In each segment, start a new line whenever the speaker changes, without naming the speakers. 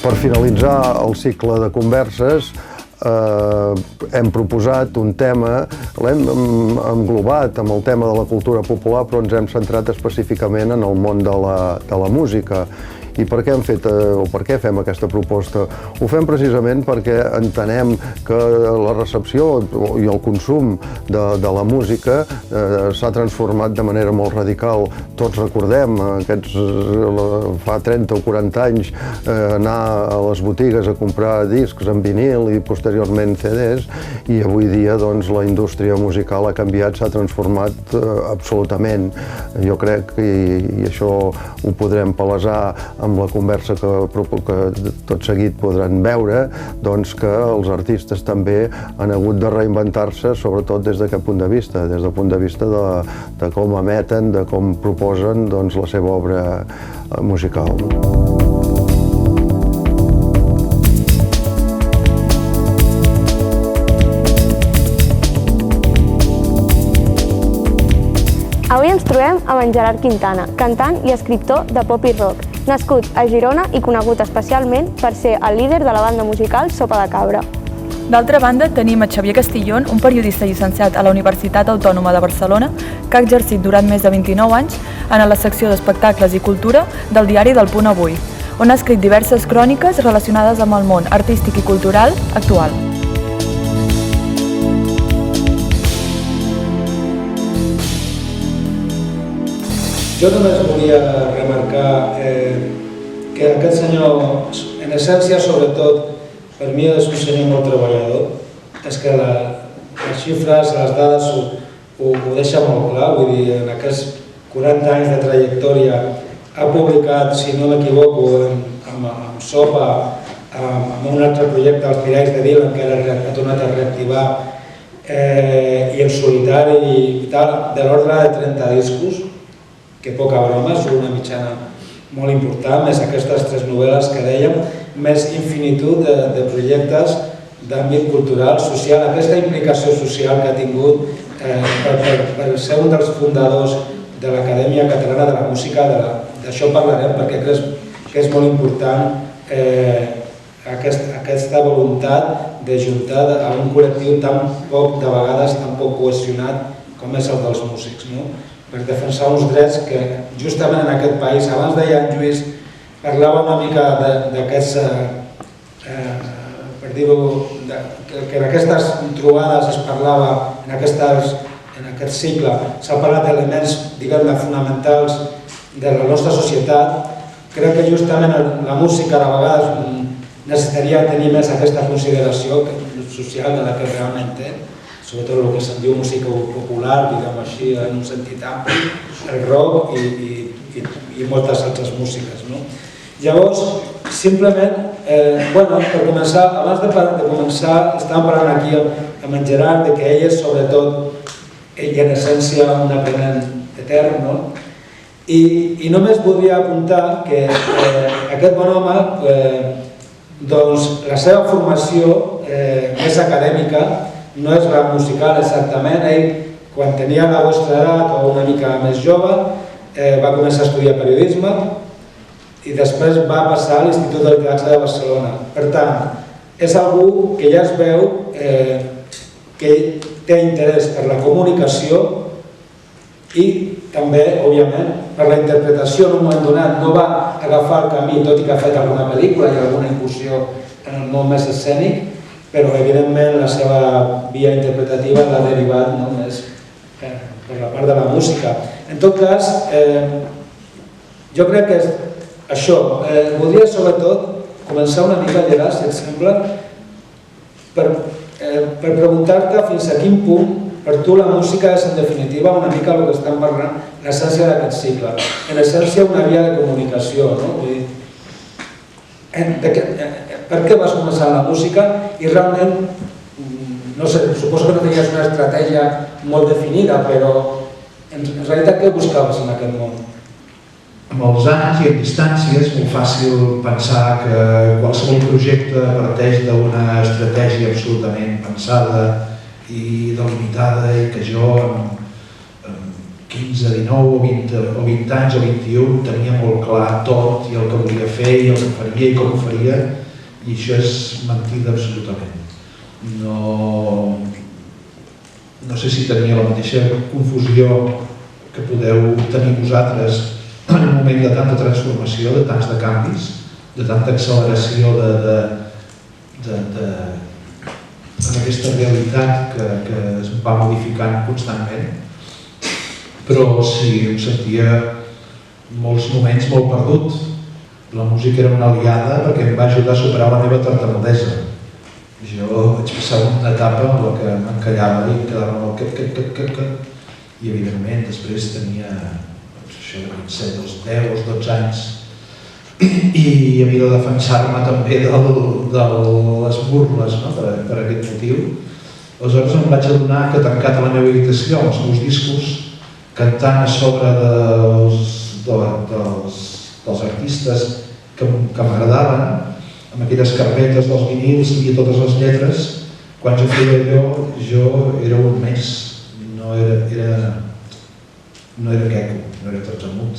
Per finalitzar el cicle de converses, hem proposat un tema, l'hem englobat amb el tema de la cultura popular, però ens hem centrat específicament en el món de la música. I per què hem fet, o per què fem aquesta proposta? Ho fem precisament perquè entenem que la recepció i el consum de la música s'ha transformat de manera molt radical. Tots recordem, fa 30 o 40 anys, anar a les botigues a comprar discs en vinil i posteriorment CDs, i avui dia doncs, la indústria musical ha canviat, s'ha transformat absolutament. Jo crec, i això ho podrem palesar amb la conversa que tot seguit podran veure, doncs que els artistes també han hagut de reinventar-se, sobretot des d'aquest punt de vista, des del punt de vista de com emeten, de com proposen doncs, la seva obra musical.
Avui ens trobem amb en Gerard Quintana, cantant i escriptor de pop i rock, nascut a Girona i conegut especialment per ser el líder de la banda musical Sopa de Cabra.
D'altra banda, tenim a Xavier Castillón, un periodista llicenciat a la Universitat Autònoma de Barcelona que ha exercit durant més de 29 anys en la secció d'espectacles i cultura del diari del Punt Avui, on ha escrit diverses cròniques relacionades amb el món artístic i cultural actual.
Jo només volia remarcar que aquest senyor, en essència, sobretot, per mi és un senyor molt treballador. És que les xifres, les dades ho deixa molt clar. Vull dir, en aquests 40 anys de trajectòria ha publicat, si no m'equivoco, amb Sopa, amb un altre projecte, Els Miralls de Dylan, que ara ha tornat a reactivar, i en solitari i tal, de l'ordre de 30 discos, que poca broma, és una mitjana molt important, més aquestes 3 novel·les que dèiem, més infinitud de projectes d'àmbit cultural, social, aquesta implicació social que ha tingut per ser un dels fundadors de l'Acadèmia Catalana de la Música, d'això parlarem perquè crec que és molt important aquesta voluntat d'ajuntar a un col·lectiu de vegades tan poc cohesionat com és el dels músics, per defensar uns drets que justament en aquest país, abans deia en Lluís, parlava una mica d'aquests, per dir-ho, que en aquestes trobades es parlava, en aquest cicle, s'ha parlat d'elements, diguem-ne, fonamentals de la nostra societat. Crec que justament la música de vegades necessitaria tenir més aquesta consideració social de la que realment té, sobretot el que se'n diu música popular, diguem així, en un sentit ampli, el rock i moltes altres músiques. Llavors, simplement, per començar, abans de començar, estàvem parlant aquí amb en Gerard que ell és sobretot, ell en essència, un aprenent etern, i només voldria apuntar que aquest bon home, doncs la seva formació més acadèmica no és la musical exactament. Ell, quan tenia la vostra edat o una mica més jove, va començar a estudiar periodisme i després va passar a l'Institut del Teatre de Barcelona. Per tant, és algú que ja es veu que té interès per la comunicació i també, òbviament, per la interpretació. En un moment donat no va agafar el camí, tot i que ha fet alguna pel·lícula i alguna incursió en el món més escènic, però evidentment la seva via interpretativa l'ha derivat només per la part de la música. En tot cas, jo crec que és això. Voldria sobretot començar una mica, Gerard, si et sembla, per preguntar-te fins a quin punt per tu la música és en definitiva una mica el que estem parlant, l'essència d'aquest cicle. En essència una via de comunicació, per què vas començar la música i realment, no sé, suposo que no tenies una estratègia molt definida, però en realitat què buscaves en aquest món?
Amb els anys i en distància és molt fàcil pensar que qualsevol projecte parteix d'una estratègia absolutament pensada i delimitada i que jo, 15, 19 o 20 anys o 21 tenia molt clar tot i el que volia fer i el que faria i com ho faria, i això és mentida absolutament. No sé si tenia la mateixa confusió que podeu tenir vosaltres en un moment de tanta transformació, de tants de canvis, de tanta acceleració en aquesta realitat que es va modificant constantment, però sí, em sentia molts moments molt perdut. La música era una aliada perquè em va ajudar a superar la meva tartamudesa. Jo vaig passar una etapa en la que m'encallava i em quedava amb el cap, i evidentment després tenia això de 27, 10 o 12 anys i havia de defensar-me també de les burles, no? per aquest motiu. Aleshores em vaig adonar que tancat a la meva habitació amb els meus discos, cantant a sobre dels artistes que m'agradaven, amb aquelles carpetes dels vinils i totes les lletres, quan jo feia allò, jo era un més, no era queco, no era tartamut.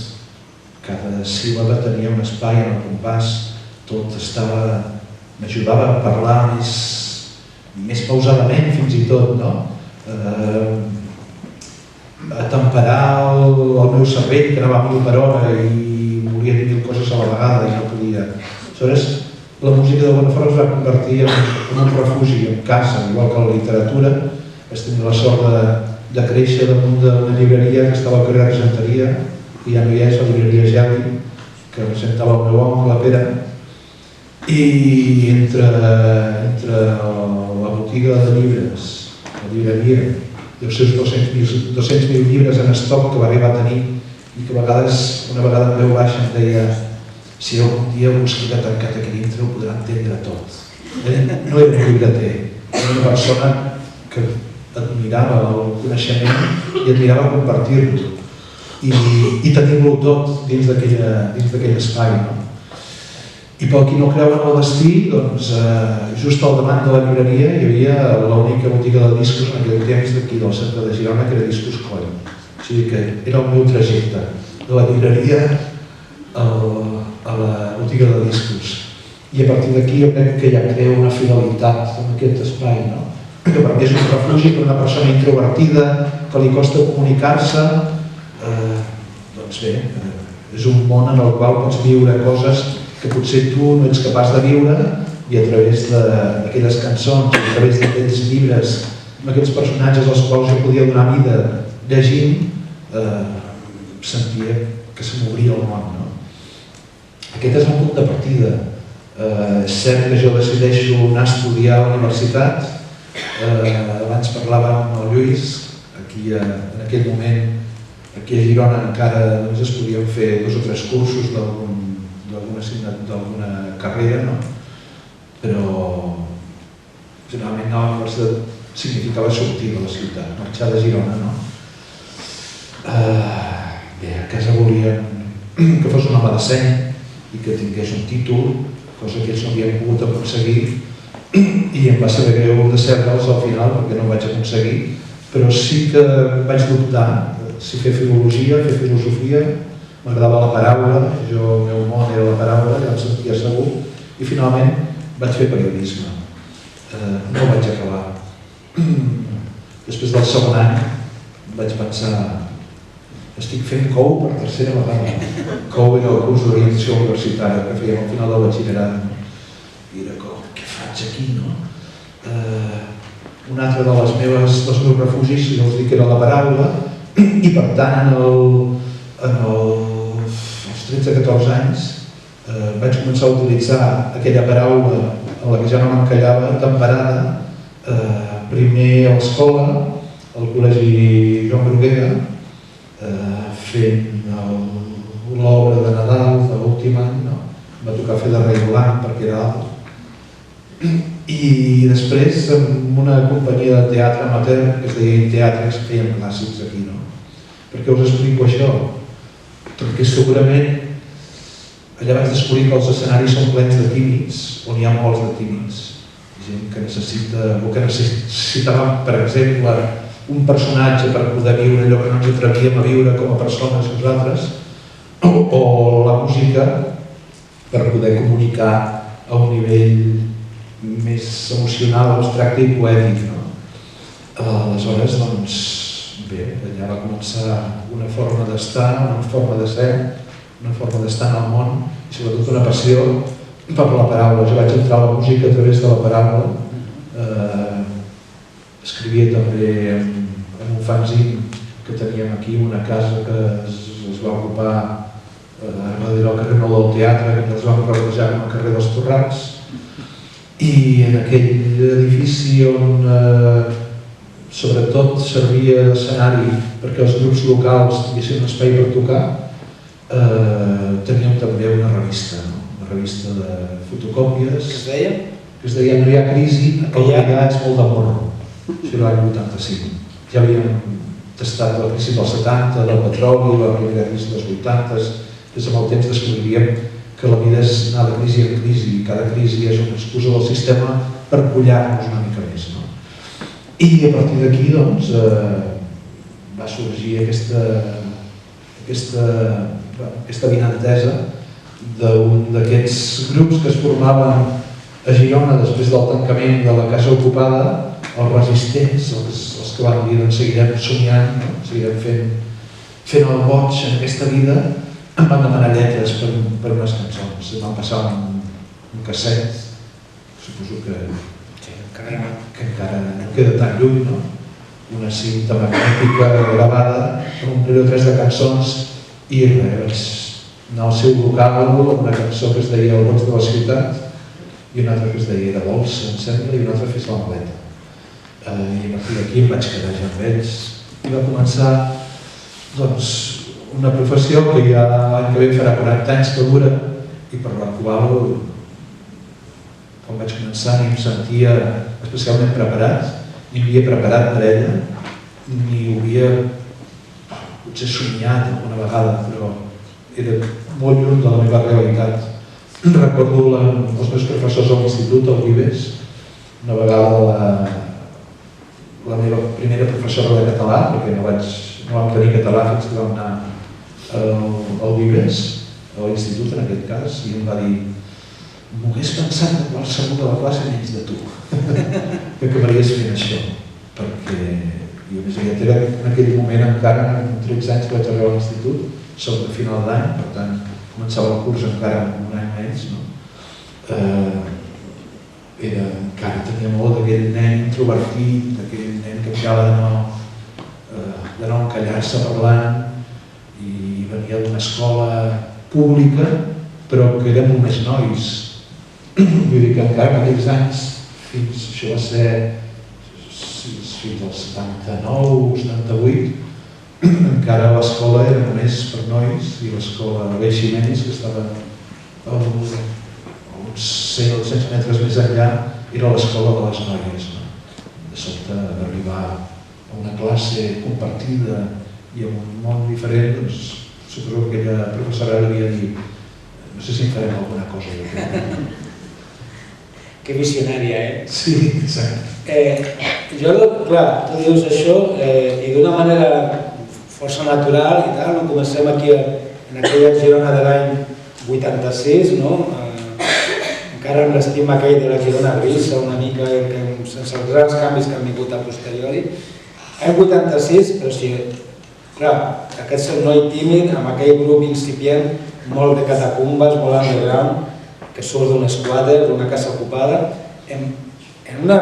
Cada síl·laba tenia un espai en el compàs, tot m'ajudava a parlar més pausadament fins i tot, no? A temperar el meu cervell, que anava a 1000 per hora i volia dir 1000 coses a la vegada i no podia. Aleshores, la música d'alguna forma es va convertir en un refugi, en casa, igual que la literatura. Vaig tenir la sort de créixer damunt d'una llibreria que estava al carrer Argenteria, i ja no hi és, la llibreria Geli, que representava el meu oncle, Pere, i entre la botiga de llibres, la llibreria, i els seus 200.000 llibres en estoc que va arribar a tenir, i que a vegades, una vegada en veu baixa, em deia: si algun dia us queda tancat aquí dintre ho podrà entendre tot. No era un llibreter, era una persona que admirava el coneixement i admirava compartir-lo i tenir-lo tot dins d'aquell espai. I pel qui no creu en el destí, doncs just al davant de la llibreria hi havia l'única botiga de discos en aquell temps d'aquí del centre de Girona, que era Discos Coll. O sigui que era el meu trajecte de la llibreria a la botiga de discos. I a partir d'aquí jo crec que ja creo una fidelitat en aquest espai, no? Que per mi és un refugi per una persona introvertida, que li costa comunicar-se. Doncs bé, és un món en el qual pots viure coses que potser tu no ets capaç de viure, i a través d'aquelles cançons, a través d'aquells llibres, amb aquells personatges als quals jo podia donar vida llegint, sentia que se m'obria el món. Aquest és el punt de partida. És cert que jo decideixo anar a estudiar a la universitat. Abans parlava amb el Lluís, en aquell moment, aquí a Girona encara només es podien fer 2 o 3 cursos d'alguna carrera, però generalment anar a la universitat significava sortir de la ciutat, marxar de Girona. Bé, a casa volien que fos un home de seny i que tingués un títol, cosa que ells no havien pogut aconseguir, i em va saber greu decebre'ls al final perquè no ho vaig aconseguir, però sí que vaig dubtar si fer filologia, fer filosofia. M'agradava la paraula, el meu món era la paraula, ja em sentia segur, i finalment vaig fer periodisme. No ho vaig acabar. Després del segon any vaig pensar: estic fent COU per tercera vegada. COU era el curs d'orientació universitària que fèiem al final del batxillerat. I era com, què faig aquí, no? Un altre dels meus refugis, ja us dic, era la paraula, i per tant, als 13-14 anys, vaig començar a utilitzar aquella paraula en la que ja no m'encallava, temperada, primer a l'escola, al col·legi Joan Bruguera, fent l'obra de Nadal de l'últim any, em va tocar fer de rei blanc perquè era alt. I després, amb una companyia de teatre amateur, que es deia Teatre, que feien clàssics aquí, no? Per què us explico això? Perquè segurament allà vaig descobrir que els escenaris són plens de tímids, on hi ha molts de tímids. Gent que necessita, o que necessitaven, per exemple, un personatge per poder viure allò que no ens atrevíem a viure com a persones nosaltres, o la música per poder comunicar a un nivell més emocional, abstracte i poètic. Aleshores, doncs, bé, allà va començar una forma d'estar, una forma de ser, una forma d'estar en el món i sobretot una passió per la paraula. Jo vaig entrar a la música a través de la paraula. Escrivia també en un fanzine que teníem aquí, una casa que es va ocupar a darrere del carrer Nou del Teatre, que ens vam rodejar amb el carrer dels Torrats, i en aquell edifici on sobretot servia d'escenari perquè els grups locals tinguessin un espai per tocar, teníem també una revista de fotocòpies que es deia No hi ha crisi, el que hi ha és molt d'amor. Això era l'any 85. Ja havíem tastat la crisi dels 70, del petroli, la primera crisi dels 80, des amb el temps descobriríem que la vida és anar de crisi en crisi i cada crisi és una excusa del sistema per collar-nos una mica més. I a partir d'aquí doncs, va sorgir aquesta avinentesa d'un d'aquests grups que es formaven a Girona després del tancament de la casa ocupada, els resistents, els que van dir doncs seguirem somiant, seguirem fent el boig en aquesta vida, em van demanar lletres per unes cançons. Em van passar un casset, suposo que encara no queda tan lluny, una cinta magnètica gravada per un parell o tres de cançons i vaig anar al seu local amb una cançó que es deia El boig de la ciutat i una altra que es deia Era dolça, em sembla, i una altra Fes la maleta. I a partir d'aquí em vaig quedar ja amb ells i va començar doncs, una professió que ja l'any que ve farà 40 anys que dura i per la qual quan vaig començar ni em sentia especialment preparat, ni m'havia preparat per ella, ni ho havia potser somiat alguna vegada, però era molt lluny de la meva realitat. Recordo els meus professors a l'institut, al Vives, una vegada la meva primera professora de català, perquè no vam tenir català fins que vam anar al Vives, a l'institut en aquest cas, i em va dir m'ho hagués pensat de qualsevol de la classe menys de tu, que acabaries fent això, perquè jo més aviat era en aquell moment encara, amb 13 anys que vaig arribar a l'institut, soc de final d'any, per tant començava el curs encara amb un any menys, encara tenia molt d'aquell nen introvertit, d'aquell nen que acaba de no encallar-se parlant i venia d'una escola pública però que érem només nois. Vull dir que encara en aquells anys, això va ser fins als 79, 78, encara l'escola era només per nois i l'escola Beiximenis, que estava a uns 100 o 200 metres més enllà, era l'escola de les noies. De sobte d'arribar a una classe compartida i en un món diferent, doncs suposo que aquella professora devia dir no sé si en farem alguna cosa.
Que visionària,
Sí, exacte.
Jo, clar, tu dius això i d'una manera força natural i tal, comencem aquí en aquella Girona de l'any 86, encara amb l'estima aquell de la Girona grisa una mica, sense els grans canvis que han vingut a posteriori. Any 86, però sí, clar, aquest ser noi tímid, amb aquell grup incipient, molt de catacumbes, molt underground, que surt d'un squatter, d'una casa ocupada, en una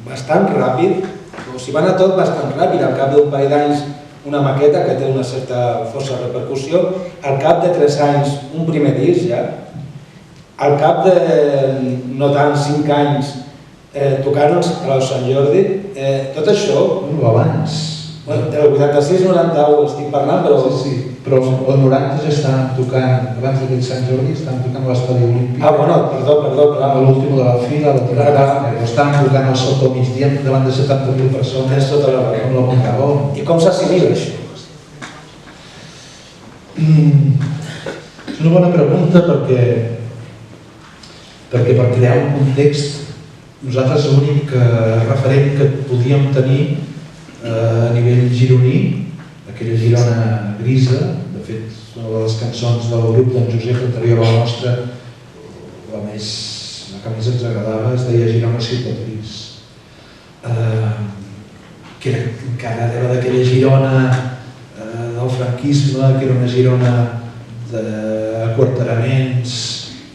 bastant ràpid, o sigui, va anar tot bastant ràpid, al cap d'un parell d'anys una maqueta que té una certa força repercussió, al cap de 3 anys un primer disc ja, al cap de no tant 5 anys tocant a Palau Sant Jordi, tot això...
Abans.
Del 86-91 estic parlant, però...
Sí, però el 90 ja estàvem tocant, abans d'aquell Sant Jordi, estàvem tocant a l'Estadi Olímpic.
Bueno, perdó, clar.
A l'últim de la fila, la tirada, estàvem tocant al Sot del Migdia davant de 70.000 persones, amb la Montagó.
I com s'assimila això?
És una bona pregunta perquè per crear un context nosaltres l'únic referent que podíem tenir a nivell gironí, aquella Girona grisa. De fet, una de les cançons del grup d'en Josep anterior a la nostra, la que més ens agradava, es deia Girona ciutat gris, que encara era d'aquella Girona del franquisme, que era una Girona d'aquarteraments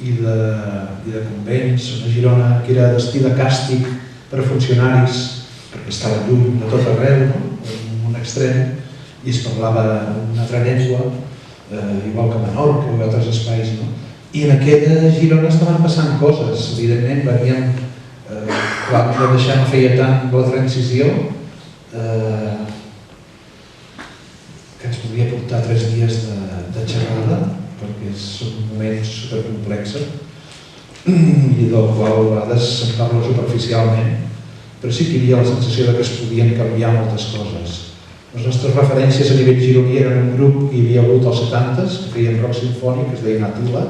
i de convents, una Girona que era destí de càstig per a funcionaris, perquè estava lluny de tot arreu, en un extrem, i es parlava una altra llengua, igual que a Menorca o a altres espais. I en aquella Girona estaven passant coses, evidentment veníem, clar, no deixar, no feia tant la transició, que ens podia portar 3 dies de xerrada, perquè són moments supercomplexos, i del qual a vegades se'n parla superficialment, però sí que hi havia la sensació que es podien canviar moltes coses. Les nostres referències a nivell gironí eren un grup que hi havia hagut als 70s, que feien rock sinfònic, que es deien Attila,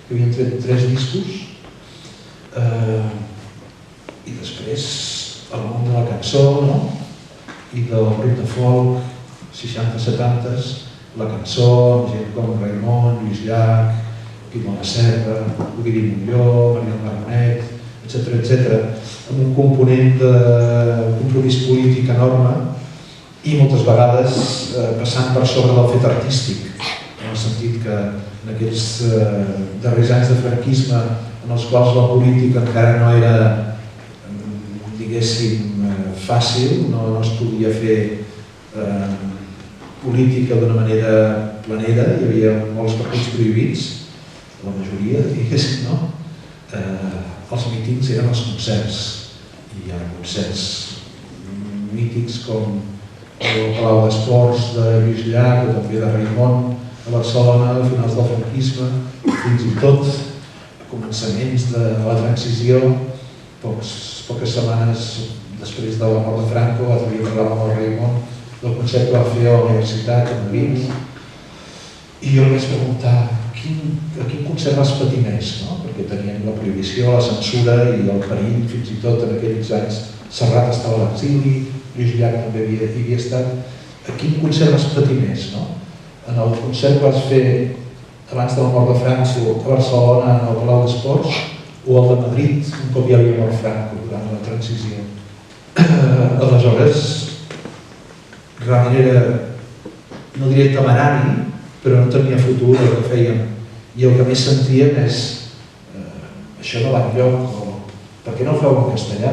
que havien tret 3 discos, i després el món de la cançó, i del grup de folk, 60-70s, la cançó, amb gent com Raimon, Lluís Llach, Quim La Serra, Ovidi Montllor, Mariel Marmonet, etc., amb un component de compromís polític enorme i moltes vegades passant per sobre del fet artístic, en el sentit que en aquells darrers anys de franquisme en els quals la política encara no era, diguéssim, fàcil, no es podia fer política d'una manera planera, hi havia molts partits prohibits, la majoria, diguéssim, no? Els mítings eren els concerts, i hi ha concerts mítics com el Palau d'Esports de Lluís Llach o també de Raimon a Barcelona a finals del franquisme, fins i tot a començaments de la transició, poques setmanes després de la mort de Franco, l'altre dia parlàvem amb el Raimon del concert que va fer a la Universitat a Madrid, i jo li vaig preguntar a quin concert vas patir més, perquè tenien la prohibició, la censura i el perill, fins i tot en aquells anys Serrat estava a l'exili, Lluís Llach també hi havia estat. A quin concert vas patir més? En el concert que vas fer abans de la mort de Franco a Barcelona en el Palau d'Esports o el de Madrid un cop ja havia mort Franco durant la transició. Aleshores, realment era, no diré temerari, però no tenia futur el que fèiem. I el que més sentíem és això no va enlloc, o per què no ho feu en castellà?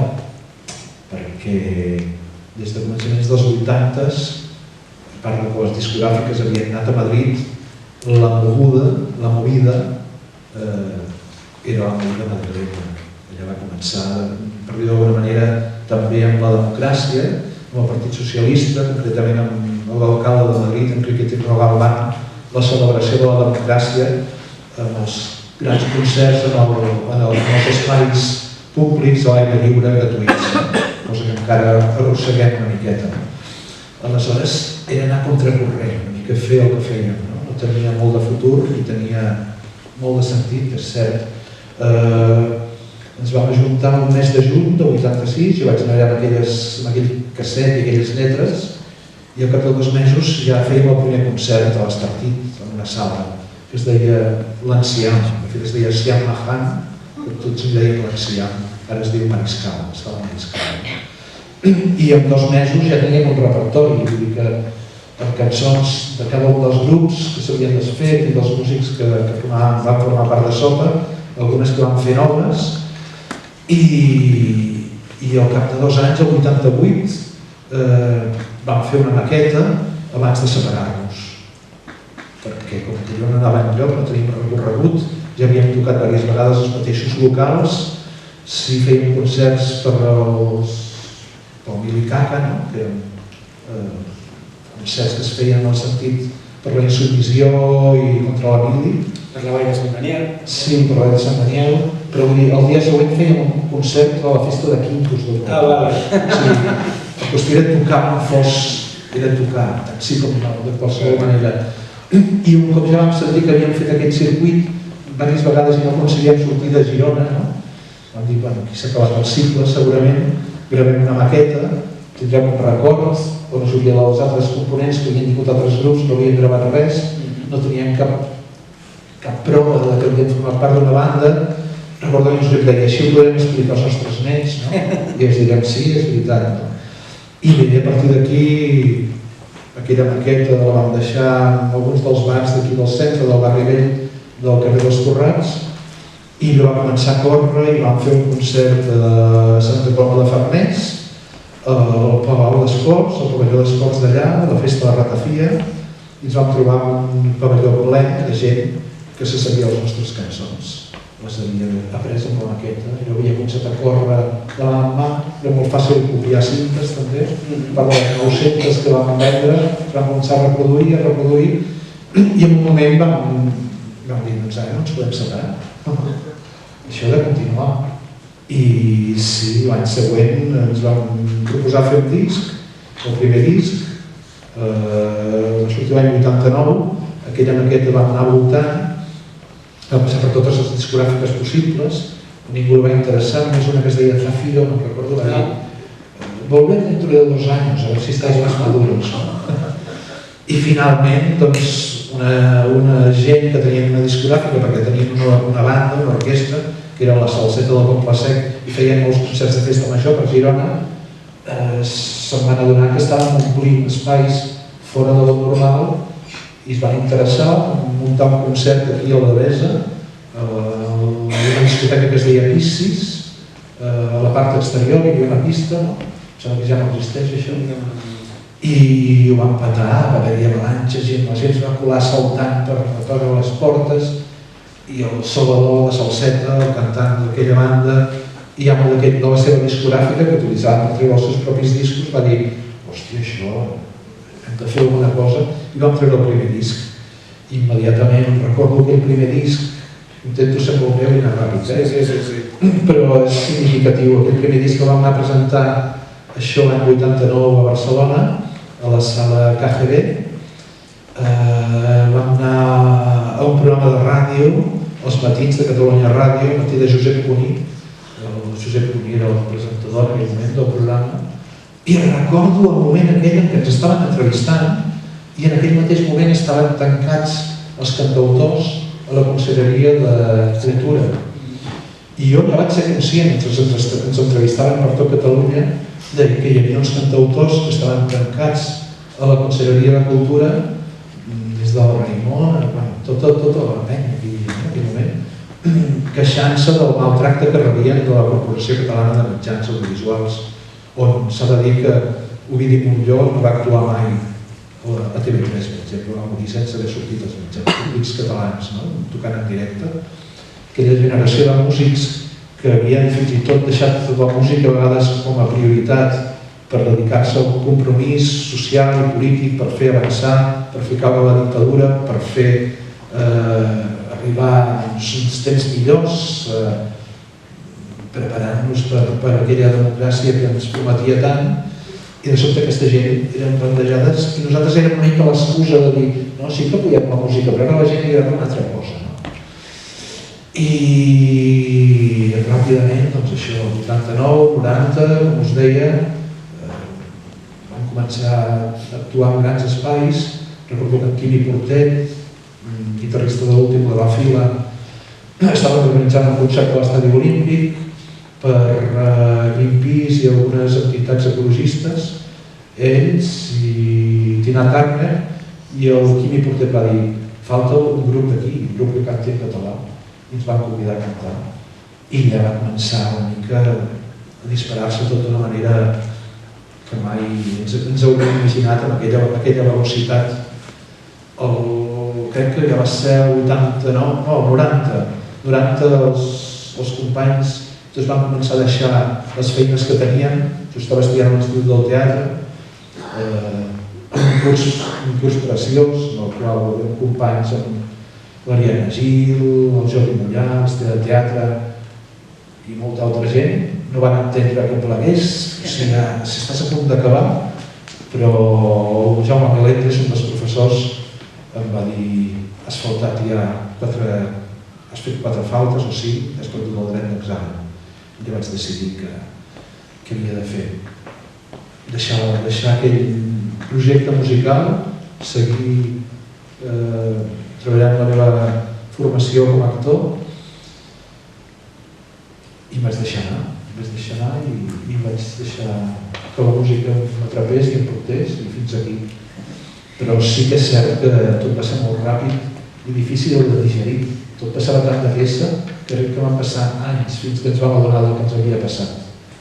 Perquè des de començaments dels 80s, a part que les discogràfiques havien anat a Madrid, la movida era la movida madrilenya. Allà va començar, per dir d'alguna manera, també amb la democràcia, amb el Partit Socialista, concretament amb l'alcalde de Madrid, Enrique Galván, la celebració de la democràcia amb els grans concerts en els espais públics a l'aire lliure gratuïts, cosa que encara arrosseguem una miqueta. Aleshores, era anar contracorrent, una mica fer el que fèiem. No tenia molt de futur i tenia molt de sentit, és cert. Ens vam ajuntar un mes de juny de 86, jo vaig anar allà amb aquell casset i aquelles lletres, i al cap de 2 mesos ja fèiem el primer concert a l'Estartit, en una sala, que es deia l'Enciam, de fet es deia Siam Mahan, que tots en deien l'Enciam, ara es diu Mariscal, estava a Mariscal. I en 2 mesos ja teníem un repertori, vull dir que amb cançons de cada un dels grups que s'havien desfet i dels músics que van formar part de Sopa, algunes que van fer noves, i al cap de 2 anys, el 88, vam fer una maqueta abans de separar-nos, perquè com que jo no anava enlloc, no teníem recorregut, ja havíem tocat diverses vegades els mateixos locals, si fèiem concerts pel Milicaca, que eren concerts que es feien en el sentit per la insubmissió i contra la mili.
Per la Vall de Sant Daniel?
Sí, per la Vall de Sant Daniel, però el dia següent fèiem un concert a la festa de Quintos.
Vale.
Sí, la qüestió era tocar on fos, era tocar, tant sí com no, de qualsevol manera. I un cop ja vam sentir que havíem fet aquest circuit, diverses vegades ja no aconseguíem sortir de Girona, no? Vam dir, bueno, aquí s'ha acabat el cicle, segurament, gravem una maqueta, tindrem un record on es hauria dels altres components que havien tingut altres grups, no havien gravat res, no teníem cap prova que havien format part d'una banda. Recordo que ens deia, així ho podem explicar als nostres nens, no? I ens direm, sí, és veritat. No? I bé, a partir d'aquí, aquella maqueta la vam deixar en alguns dels bars d'aquí del centre, del barri vell, del carrer dels Corrats, i va començar a córrer i vam fer un concert a Santa Coloma de Farners, al Palau d'Esports, al pavelló d'Esports d'allà, a la festa de la Ratafia, i ens vam trobar un pavelló ple de gent que se sabia les nostres cançons. Les havia après amb la maqueta, jo havia començat a córrer de la mà, era molt fàcil copiar cintes també, per les 900 que vam vendre, vam començar a reproduir, i en un moment vam dir, doncs ara no ens podem separar, això ha de continuar. I sí, l'any següent ens vam proposar fer un disc, el primer disc, va sortir l'any 89, aquella maqueta vam anar voltant, va passar per totes les discogràfiques possibles, ningú el va interessar, només una que es deia Zafiro, no recordo, va dir volver dentro de 2 anys, a veure si estàs més maduros. I finalment, doncs, una gent que tenien una discogràfica, perquè tenien una banda, una orquestra, que era la Salseta del Poble Sec, i feien molts concerts de festa major per Girona, se'n van adonar que estaven omplint espais fora de lo normal i es van interessar en muntar un concert aquí a la Devesa, a una discoteca que es deia Piscis, a la part exterior hi havia una pista, no? Sembla que ja no existeix això, i ho van petar, va haver-hi avalanxes i la gent es va colar saltant per totes les portes, i el Salvador de Salseta, el cantant d'aquella banda, i amo de la seva discogràfica, que utilitzava per treure els seus propis discos, va dir, hòstia, això, hem de fer alguna cosa, i vam treure el primer disc. Immediatament recordo aquell primer disc, intento ser molt breu i anar ràpid, però és significatiu. Aquell primer disc que vam anar a presentar això l'any 89 a Barcelona, a la sala KGB. Vam anar a un programa de ràdio, als matins de Catalunya Ràdio, al matí de Josep Cuní. El Josep Cuní era el presentador en aquell moment del programa. I recordo el moment aquell en què ens estaven entrevistant i en aquell mateix moment estaven tancats els cantautors a la Conselleria de Cultura. I jo ja vaig ser conscient, ens entrevistaven per tot Catalunya, que hi havia uns cantautors que estaven tancats a la Conselleria de Cultura, des del Raimon, tota la penya en aquell moment, queixant-se del maltracte que rebien de la Corporació Catalana de Mitjans Audiovisuals, on s'ha de dir que Ovidi Montllor no va actuar mai a TV3, per exemple, va morir sense haver sortit als mitjans públics catalans, tocant en directe. Aquella generació de músics que havien fins i tot deixat la música a vegades com a prioritat per dedicar-se a un compromís social i polític, per fer avançar, per fer caure la dictadura, per fer arribar a uns temps millors, preparant-nos per aquella democràcia que ens prometia tant, i de sobte aquesta gent eren plantejades i nosaltres érem una mica l'excusa de dir no, sí que apoyem la música, però ara la gent era una altra cosa. I ràpidament, doncs això, 89, 90, com us deia, vam començar a actuar en grans espais. Recordo que en Quimi Portet, guitarrista de l'últim de la fila, estava organitzant un concert a l'Estadi Olímpic per Greenpeace i algunes entitats ecologistes, ells i Tina Turner, i el Quimi Portet va dir falta un grup d'aquí, un grup que canti en català, i ens van convidar a cantar. I ja va començar una mica a disparar-se tot d'una manera que mai ens hauríem imaginat amb aquella velocitat. Crec que ja va ser el 89, no, el 90 els companys van començar a deixar les feines que tenien. Jo estava estudiant a l'Institut del Teatre, un curs preciós, en el qual hi havia companys amb l'Ariadna Gil, el Jordi Mollà, l'Estela de Teatre i molta altra gent. No van entendre que plegués, o sigui, si estàs a punt d'acabar, però el Jaume Melendres, un dels professors, em va dir has faltat ja has fet 4 faltes o 5, has perdut el dret d'examen. I vaig decidir que havia de fer. deixar aquell projecte musical, seguir treballant la meva formació com a actor i em vaig deixar anar. I vaig deixar que la música m'atrapés i em portés i fins aquí. Però sí que és cert que tot va ser molt ràpid i difícil de digerir. Tot passava tan de pressa que crec que van passar anys fins que ens vam adonar del que ens havia passat.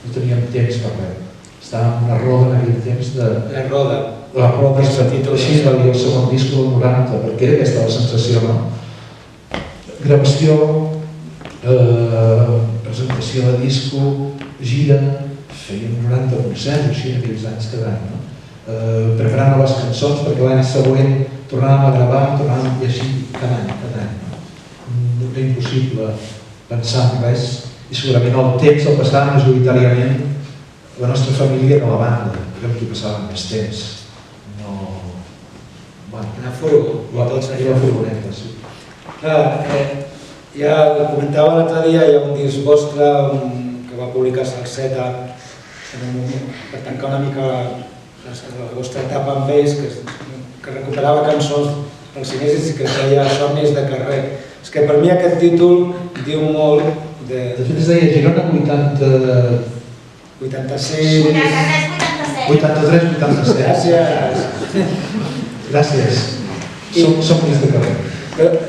No teníem temps per res. Estàvem en una roda en aquell temps de...
La roda.
La roda és així va dir el segon disc del 90, perquè era aquesta la sensació, no? Gravació, presentació de disco, gira, fèiem 90 concerts així en aquells anys cada any, no? Preparant noves cançons perquè l'any següent tornàvem a gravar, tornàvem i així cada any. No era impossible pensar en res i segurament el temps el passàvem majoritàriament la nostra família no la banda, perquè amb qui passàvem més temps.
Una furgo,
tots allà a furgoneta, sí.
Clar, ja comentava l'altre dia, hi ha un disc vostre que va publicar Salseta per tancar una mica la vostra etapa amb ells, que recuperava cançons dels inicis i que es deia Somnis de carrer. És que per mi aquest títol diu molt de...
De fet es deia Girona
86...
83, 87. Gràcies. Somnis de carrer.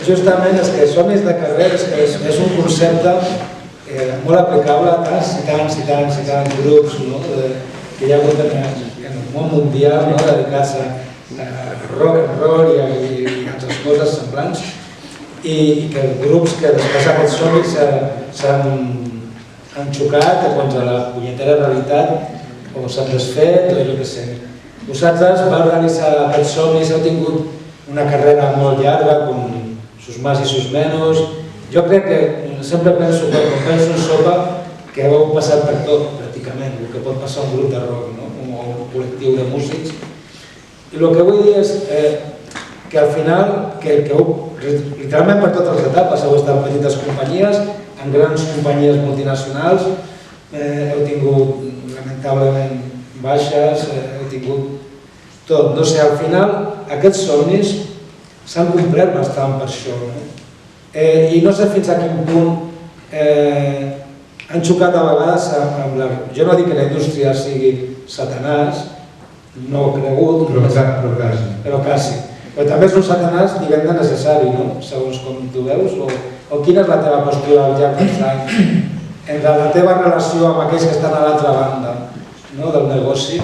Justament és que Somnis de carrer és un concepte molt aplicable a tants i tants grups que hi ha hagut en el món mundial dedicats a rock and roll i altres coses semblants i que grups que després d'aquests somnis s'han xocat contra la punyetera realitat o s'han desfet o jo què sé. Vosaltres vau realitzar aquests somnis, heu tingut una carrera molt llarga com sus más i sus menos. Jo crec que sempre penso, quan penso en Sopa, que heu passat per tot, pràcticament, el que pot passar un grup de rock, o un col·lectiu de músics. I el que vull dir és que al final, que heu, literalment per totes les etapes, heu estat en petites companyies, en grans companyies multinacionals, heu tingut, lamentablement, baixes, heu tingut tot. No sé, al final, aquests somnis s'han complert bastant per això. I no sé fins a quin punt han xocat a vegades amb la... Jo no dic que la indústria sigui satanàs, no ho he cregut, però quasi. Però també és un satanàs, diguem-ne, necessari, segons com tu veus, o quina és la teva postura al llarg dels anys entre la teva relació amb aquells que estan a l'altra banda del negoci?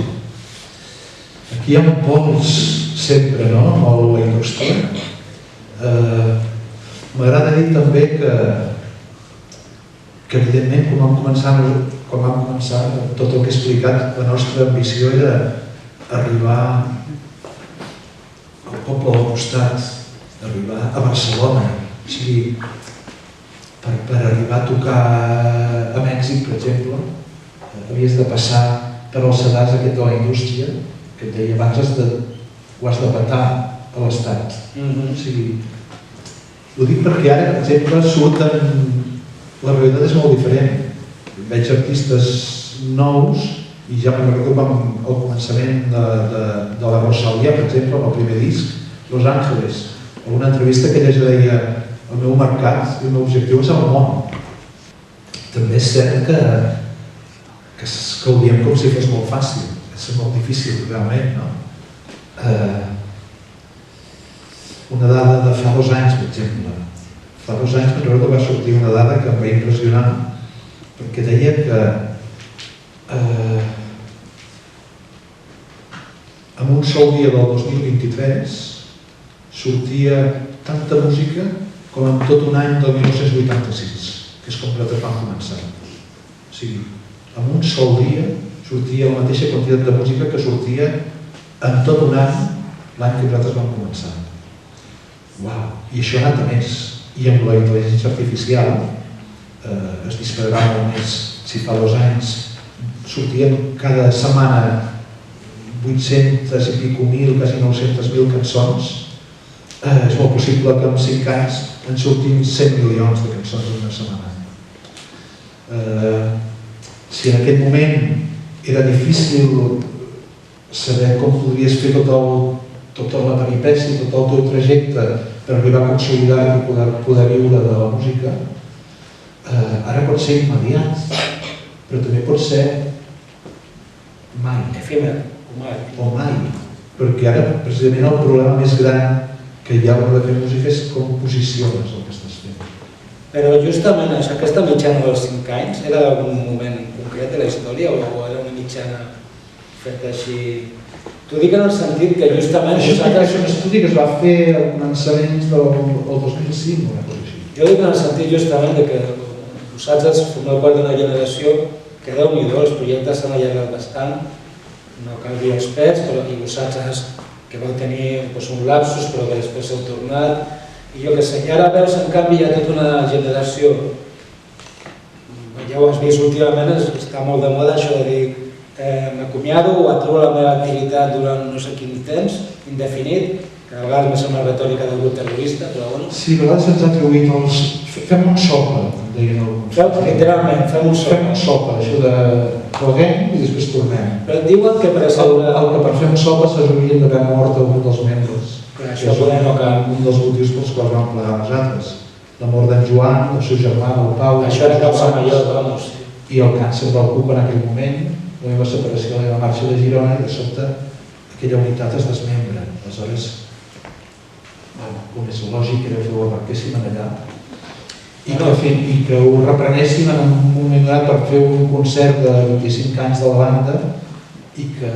Aquí hi ha pols sempre, molt la indústria. M'agrada dir també que evidentment quan vam començar tot el que he explicat, la nostra ambició era arribar al poble del costat, arribar a Barcelona. O sigui, per arribar a tocar a Mèxic, per exemple, havies de passar per el sedàs aquest de la indústria, que et deia abans ho has de petar a l'estat. O sigui, ho dic perquè ara, per exemple, surten... La realitat és molt diferent. Veig artistes nous i ja me'n recordo al començament de la Rosalía, per exemple, amb el primer disc, Los Ángeles, en una entrevista que ella deia el meu mercat i el meu objectiu és el món. També és cert que ho diem com si fos molt fàcil, és molt difícil realment, no? Una dada de fa 2 anys, per exemple. Fa 2 anys me'n recordo que va sortir una dada que em va impressionar, perquè deia que en un sol dia del 2023 sortia tanta música com en tot un any del 1986, que és com nosaltres vam començar. O sigui, en un sol dia sortia la mateixa quantitat de música que sortia en tot un any l'any que nosaltres vam començar. Uau! I això ha anat a més. I amb la intel·ligència artificial es dispararà molt més. Si fa 2 anys sortien cada setmana 800 i pico mil, quasi 900.000 cançons, és molt possible que en 5 anys en sortim 100 milions de cançons en una setmana. Si en aquest moment era difícil saber com podries fer tota la peripècia, tot el teu trajecte per arribar a consolidar-te i poder viure de la música, ara pot ser immediat, però també pot ser mai.
Efímer,
o mai. Perquè ara, precisament, el problema més gran que hi ha a l'hora de fer música és com posiciones el que estàs fent.
Però justament això, aquesta mitjana dels 5 anys, era d'algun moment concret de la història o era una mitjana feta així? T'ho dic en el sentit que justament...
Això és un estudi que es va fer a començaments del 2005, una cosa així.
Jo dic en el sentit justament que vosaltres formeu part d'una generació que Déu-n'hi-do, els projectes s'han allargat bastant, no cal dir experts, però i vosaltres que vau tenir un lapsus però que després heu tornat, i jo que sé, i ara veus en canvi hi ha tota una generació, ja ho has vist últimament, està molt de moda això de dir m'acomiado o aturo la meva activitat durant no sé quin temps, indefinit, que a vegades me sembla retòrica de grup terrorista, però bueno.
Sí, a vegades ens ha atribuït els... Fem un sopa, deien alguns.
Literalment, fem un sopa.
Fem un sopa, això de roguem i després tornem.
Però et diuen que per assegurar...
El que per fer un sopa s'haurien d'haver mort algun dels membres.
Això poder no cal.
Un dels motius pels quals van plegar les altres. La mort d'en Joan, del seu germà, del Pau...
Això era causa major, vamos.
I el càncer del cuc en aquell moment, la meva separació de la marxa de Girona, i de sobte aquella unitat es desmembra. Aleshores, el més lògic era que ho arrenquéssim allà i que ho reprenéssim en un moment donat per fer un concert de 25 anys de la banda i que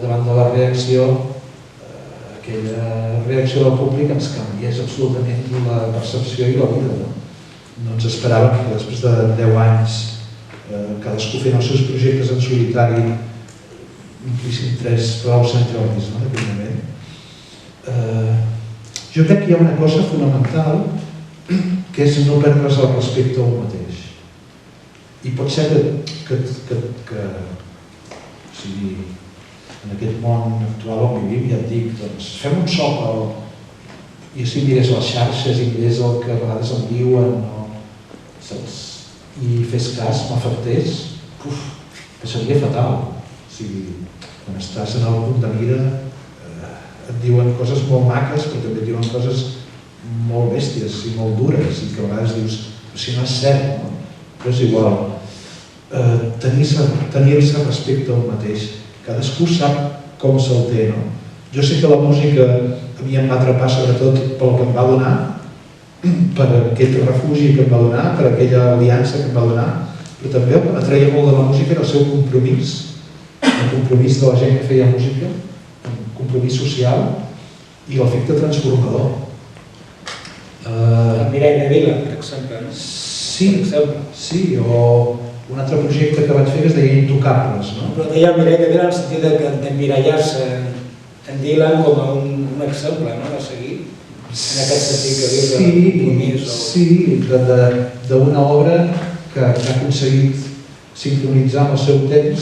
davant de la reacció, aquella reacció del públic ens canviés absolutament la percepció i la vida. No ens esperàvem que després de 10 anys cadascú fent els seus projectes en solitari implíssim 3 prou centrals en aquell moment. Jo crec que hi ha una cosa fonamental que és no perdre's el respecte a un mateix. I pot ser que o sigui, en aquest món actual on vivim, ja et dic, doncs fem un sopa i així mires les xarxes i mires el que a vegades em diuen i fes cas, m'afectés, que seria fatal. O sigui, quan estàs en el punt de mira et diuen coses molt maques, però també et diuen coses molt bèsties i molt dures i que a vegades dius, però si no és cert, no? Però és igual. Tenir-se respecte al mateix. Cadascú sap com se'l té, no? Jo sé que la música a mi em va atrapar sobretot pel que em va donar, per aquell refugi que em va donar, per aquella aliança que em va donar, però també el que m'atreia molt de la música era el seu compromís, el compromís de la gent que feia música, el compromís social i l'efecte transformador.
El Mireia de Vila, per exemple.
Sí, o un altre projecte que vaig fer que es deia Intocables.
Però deia el Mireia de Vila en el sentit d'emmirallar-se en Dylan com a un exemple a seguir, en aquest sentit que dius de compromís.
Sí, d'una obra que ha aconseguit sincronitzar amb el seu temps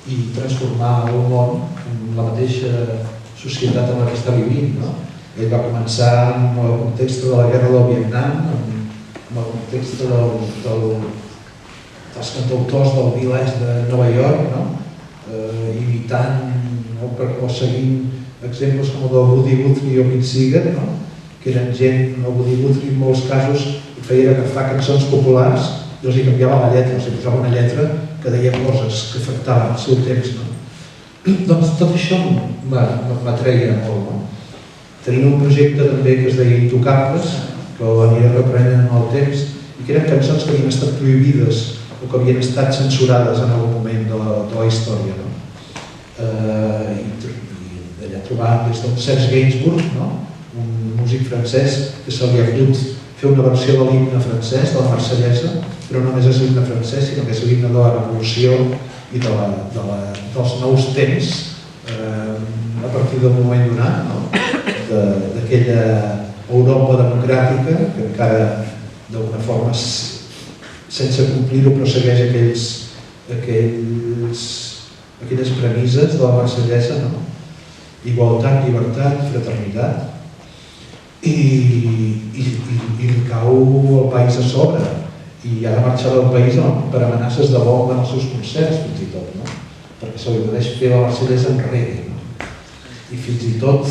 i transformar el món en la mateixa societat en la que està vivint. Ell va començar amb el context de la guerra del Vietnam, amb el context dels cantautors del village de Nova York, imitant o seguint exemples com el del Woody Guthrie o Pete Seeger, que eren gent, el Woody Guthrie en molts casos feia agafar cançons populars i els hi canviava la lletra, els hi posava una lletra que deia coses que afectaven el seu temps. Doncs tot això m'atreia molt. Tenim un projecte també que es deia Intocables, que l'aniré reprenent en el temps, i que eren cançons que havien estat prohibides o que havien estat censurades en algun moment de la història. I allà trobàvem des del Serge Gainsbourg, un músic francès que se li ha hagut fer una versió de l'himne francès, de la Marsellesa, però no només és l'himne francès, sinó que és l'himne de la revolució i dels nous temps a partir del moment donat, d'aquella Europa democràtica que encara d'alguna forma sense complir-ho però segueix aquelles premisses de la Marsellesa, igualtat, llibertat, fraternitat, i li cau el país a sobre i ha de marxar del país per amenaces de bomba en els seus concerts fins i tot, perquè se li impedeix fer la Marsellesa en reggae. i fins i tot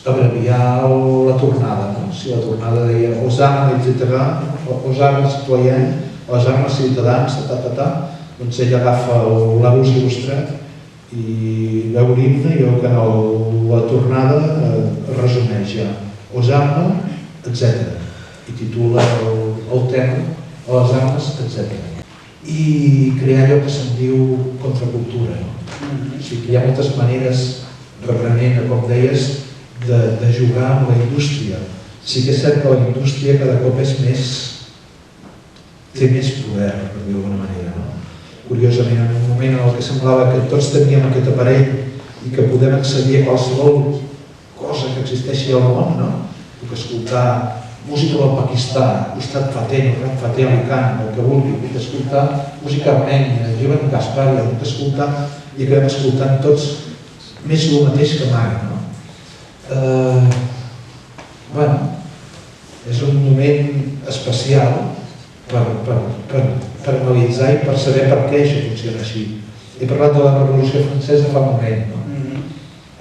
abreviar la tornada, no? Si la tornada deia Osana, etc., Osana citoyen, Osana ciutadans, doncs ell agafa l'abús il·lustrat i veu l'himne i veu que la tornada resumeix ja Osana, etc. I titula el tema a les armes, etc. I crear allò que se'n diu contracultura. O sigui que hi ha moltes maneres, reprenent, com deies, de jugar amb la indústria. Sí que és cert que la indústria cada cop és té més poder, per dir-ho d'alguna manera. Curiosament, en un moment en què semblava que tots teníem aquest aparell i que podem accedir a qualsevol cosa que existeixi al món, puc escoltar música del Pakistà, costat Fateh, Rat Fateh, Alicant, el que vulgui, puc escoltar música armènia, Jovan Gasparia, puc escoltar i acabem escoltant tots més el mateix que mai. És un moment especial per analitzar i per saber per què això funciona així. He parlat de la Revolució Francesa fa un moment.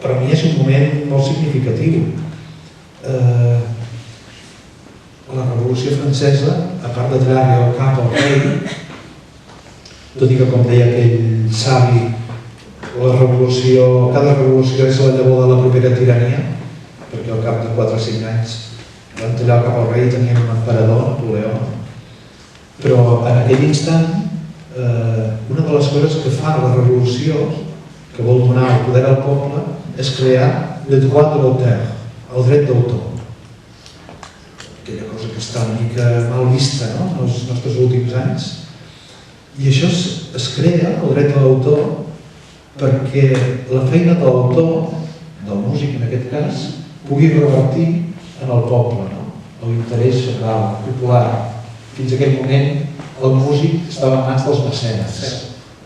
Per mi és un moment molt significatiu. La Revolució Francesa, a part de treure el cap al rei, tot i que, com deia aquell savi, cada revolució és la llavor de la propera tirania, perquè al cap de 4 o 5 anys van tallar el cap al rei i tenien un emperador, Napoleó. Però en aquell instant, una de les coses que fa la revolució, que vol donar el poder al poble, és crear le droit de l'auteur, el dret d'autor. Aquella cosa que està una mica mal vista en els nostres últims anys. I això es crea, el dret de l'autor, perquè la feina de l'autor, del músic en aquest cas, pugui revertir en el poble, l'interès general, popular. Fins a aquell moment el músic estava en mans dels mecenes,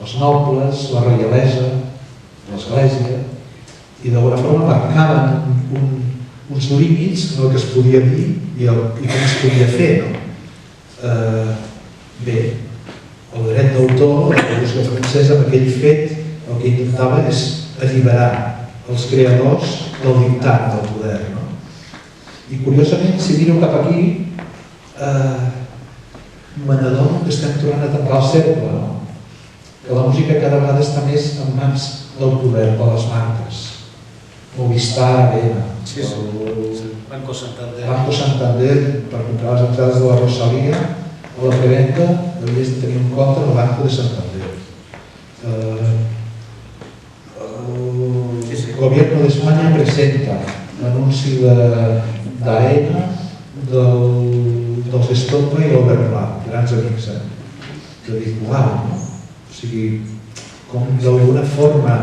els nobles, la reialesa, l'església, i d'alguna forma marcaven uns límits en el que es podia dir i com es podia fer. Bé, el dret d'autor, la Revolució Francesa, amb aquell fet, el que intentava és alliberar els creadors del dictat del poder. I curiosament, si miro cap aquí, m'adono que estem tornant a tancar el cercle, que la música cada vegada està més en mans del poder, de les marques. Movistar, Arena,
Banco Santander.
Banco Santander, per comprar les entrades de la Rosalía, a la preventa havies de tenir un compte en el Banco de Santander. El Gobierno de España presenta l'anunci d'AENA, dels Estopa i l'Albert Pla, grans amics, que dic, uau, o sigui, com d'alguna forma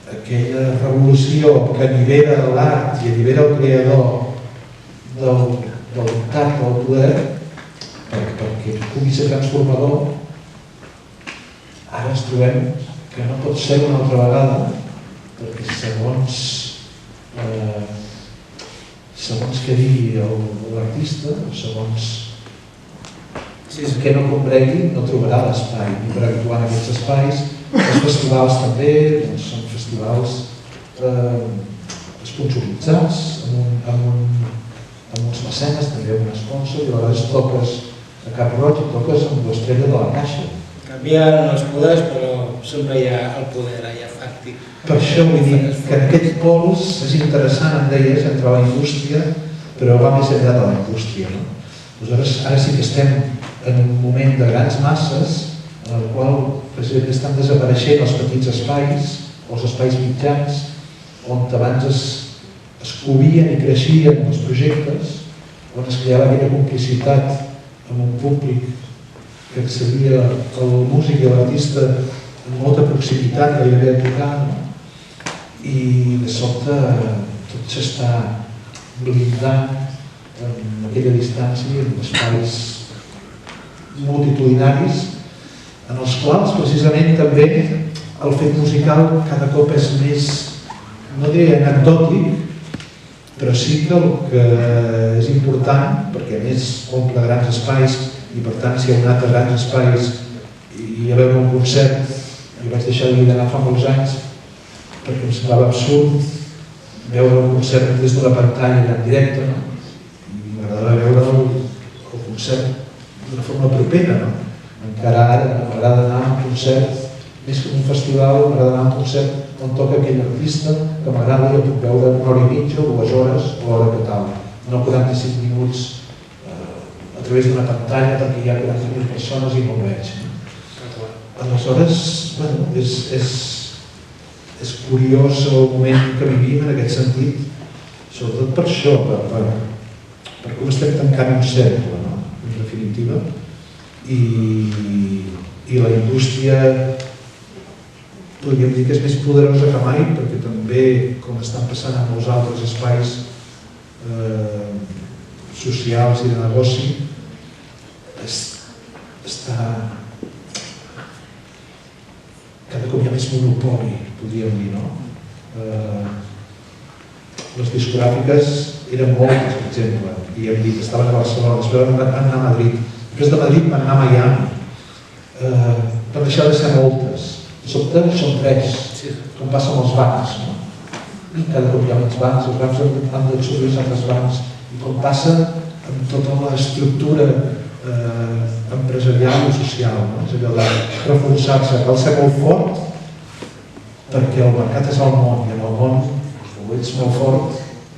aquella revolució que allibera l'art i allibera el creador del dictat del poder perquè pugui ser transformador, ara ens trobem que no pot ser una altra vegada, perquè segons què digui l'artista, segons que no compregui, no trobarà l'espai ni per actuar en aquests espais. Els festivals també són festivals esponsoritzats amb uns mecenes, també amb un sponsor, i a vegades toques a Cap Roig i toques amb l'estrella de la Caixa.
Canvien els poders, però sempre hi ha el poder allà fàctic.
Per això vull dir que en aquest pols és interessant, em deies, entre la indústria, però va més enllà de la indústria. Aleshores, ara sí que estem en un moment de grans masses en el qual precisament estan desapareixent els petits espais, els espais mitjans, on abans es covien i creixien els projectes, on es creava aquella complicitat amb un públic que accedia al músic i a l'artista amb molta proximitat que hi havia a tocar, i de sobte tot s'està blindant en aquella distància, en espais multitudinaris, en els quals precisament també el fet musical cada cop és més, no diré anecdòtic, però sí que el que és important, perquè a més omple grans espais i per tant si hi ha anat a grans espais i a veure un concert, i vaig deixar de d'anar fa molts anys, perquè em semblava absurd veure el concert des d'una pantalla en directe, no? I m'agradava veure el concert d'una forma propera, no? Encara ara m'agrada anar a un concert, més que un festival, m'agrada anar a un concert on toca aquell artista que m'agrada i el puc veure una hora i mitja o 2 hores o l'hora que tal, no 45 minuts a través d'una pantalla perquè hi ha 40.000 persones i no ho veig. Aleshores, bueno, és curiós el moment que vivim en aquest sentit, sobretot per això, per com estem tancant un cercle, no? En definitiva, i la indústria podríem dir que és més poderosa que mai, perquè també, com estan passant en molts altres espais socials i de negoci, està cada cop hi ha més monopoli, podríem dir, no? Les discogràfiques eren moltes, per exemple, i hem dit, estaven a Barcelona, després van anar a Madrid, després de Madrid van anar a Miami, per deixar de ser moltes. De sobte són 3, com passa amb els bancs, no? Cada cop hi ha menys bancs, els bancs han d'absorbir els altres bancs, i com passa amb tota l'estructura empresarial i social, no? És allò de reforçar-se, cal ser molt fort perquè el mercat és el món, i en el món o ets molt fort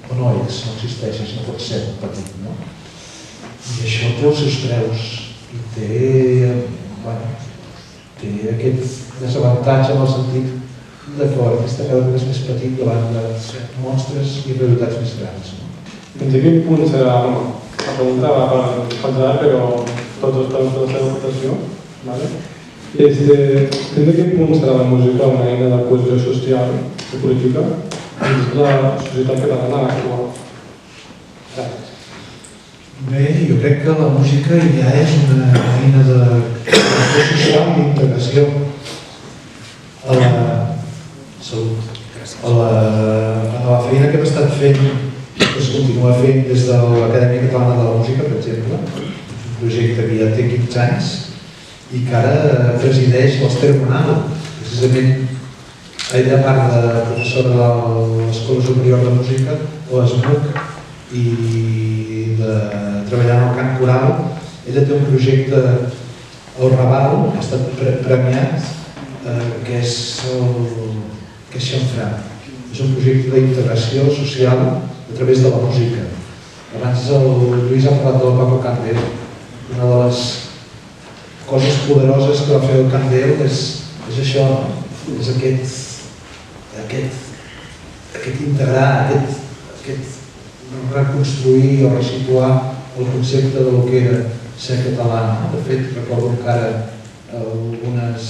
o no ets, no existeixes, no pots ser petit, no? I això té els seus preus i té aquest desavantatge en el sentit que l'artista cada vegada és més petit davant de monstres i realitats més grans.
Fins a quin punt serà, la pregunta va per Gerard, però tots els per la seva aportació, fins a quin punt serà la música una eina de cohesió social i política dins la societat catalana actual? Gràcies.
Bé, jo crec que la música ja és una eina de cohesió social i d'integració a la salut. A la feina que hem estat fent, que es continua fent des de l'Acadèmia Catalana de la Música, per exemple, un projecte que ja té 15 anys i que ara presideix l'Ester Bonal, precisament ella a part de professora de l'Escola Superior de Música, o l'ESMUC, i de treballar en el cant coral. Ella té un projecte al Raval, que ha estat premiat, que és Xamfrà. És un projecte d'integració social a través de la música. Abans el Lluís ha parlat del Paco Candel. Una de les coses poderoses que va fer el Candel és això, és aquest integrar, aquest reconstruir o resituar el concepte del que era ser català. De fet, recordo encara algunes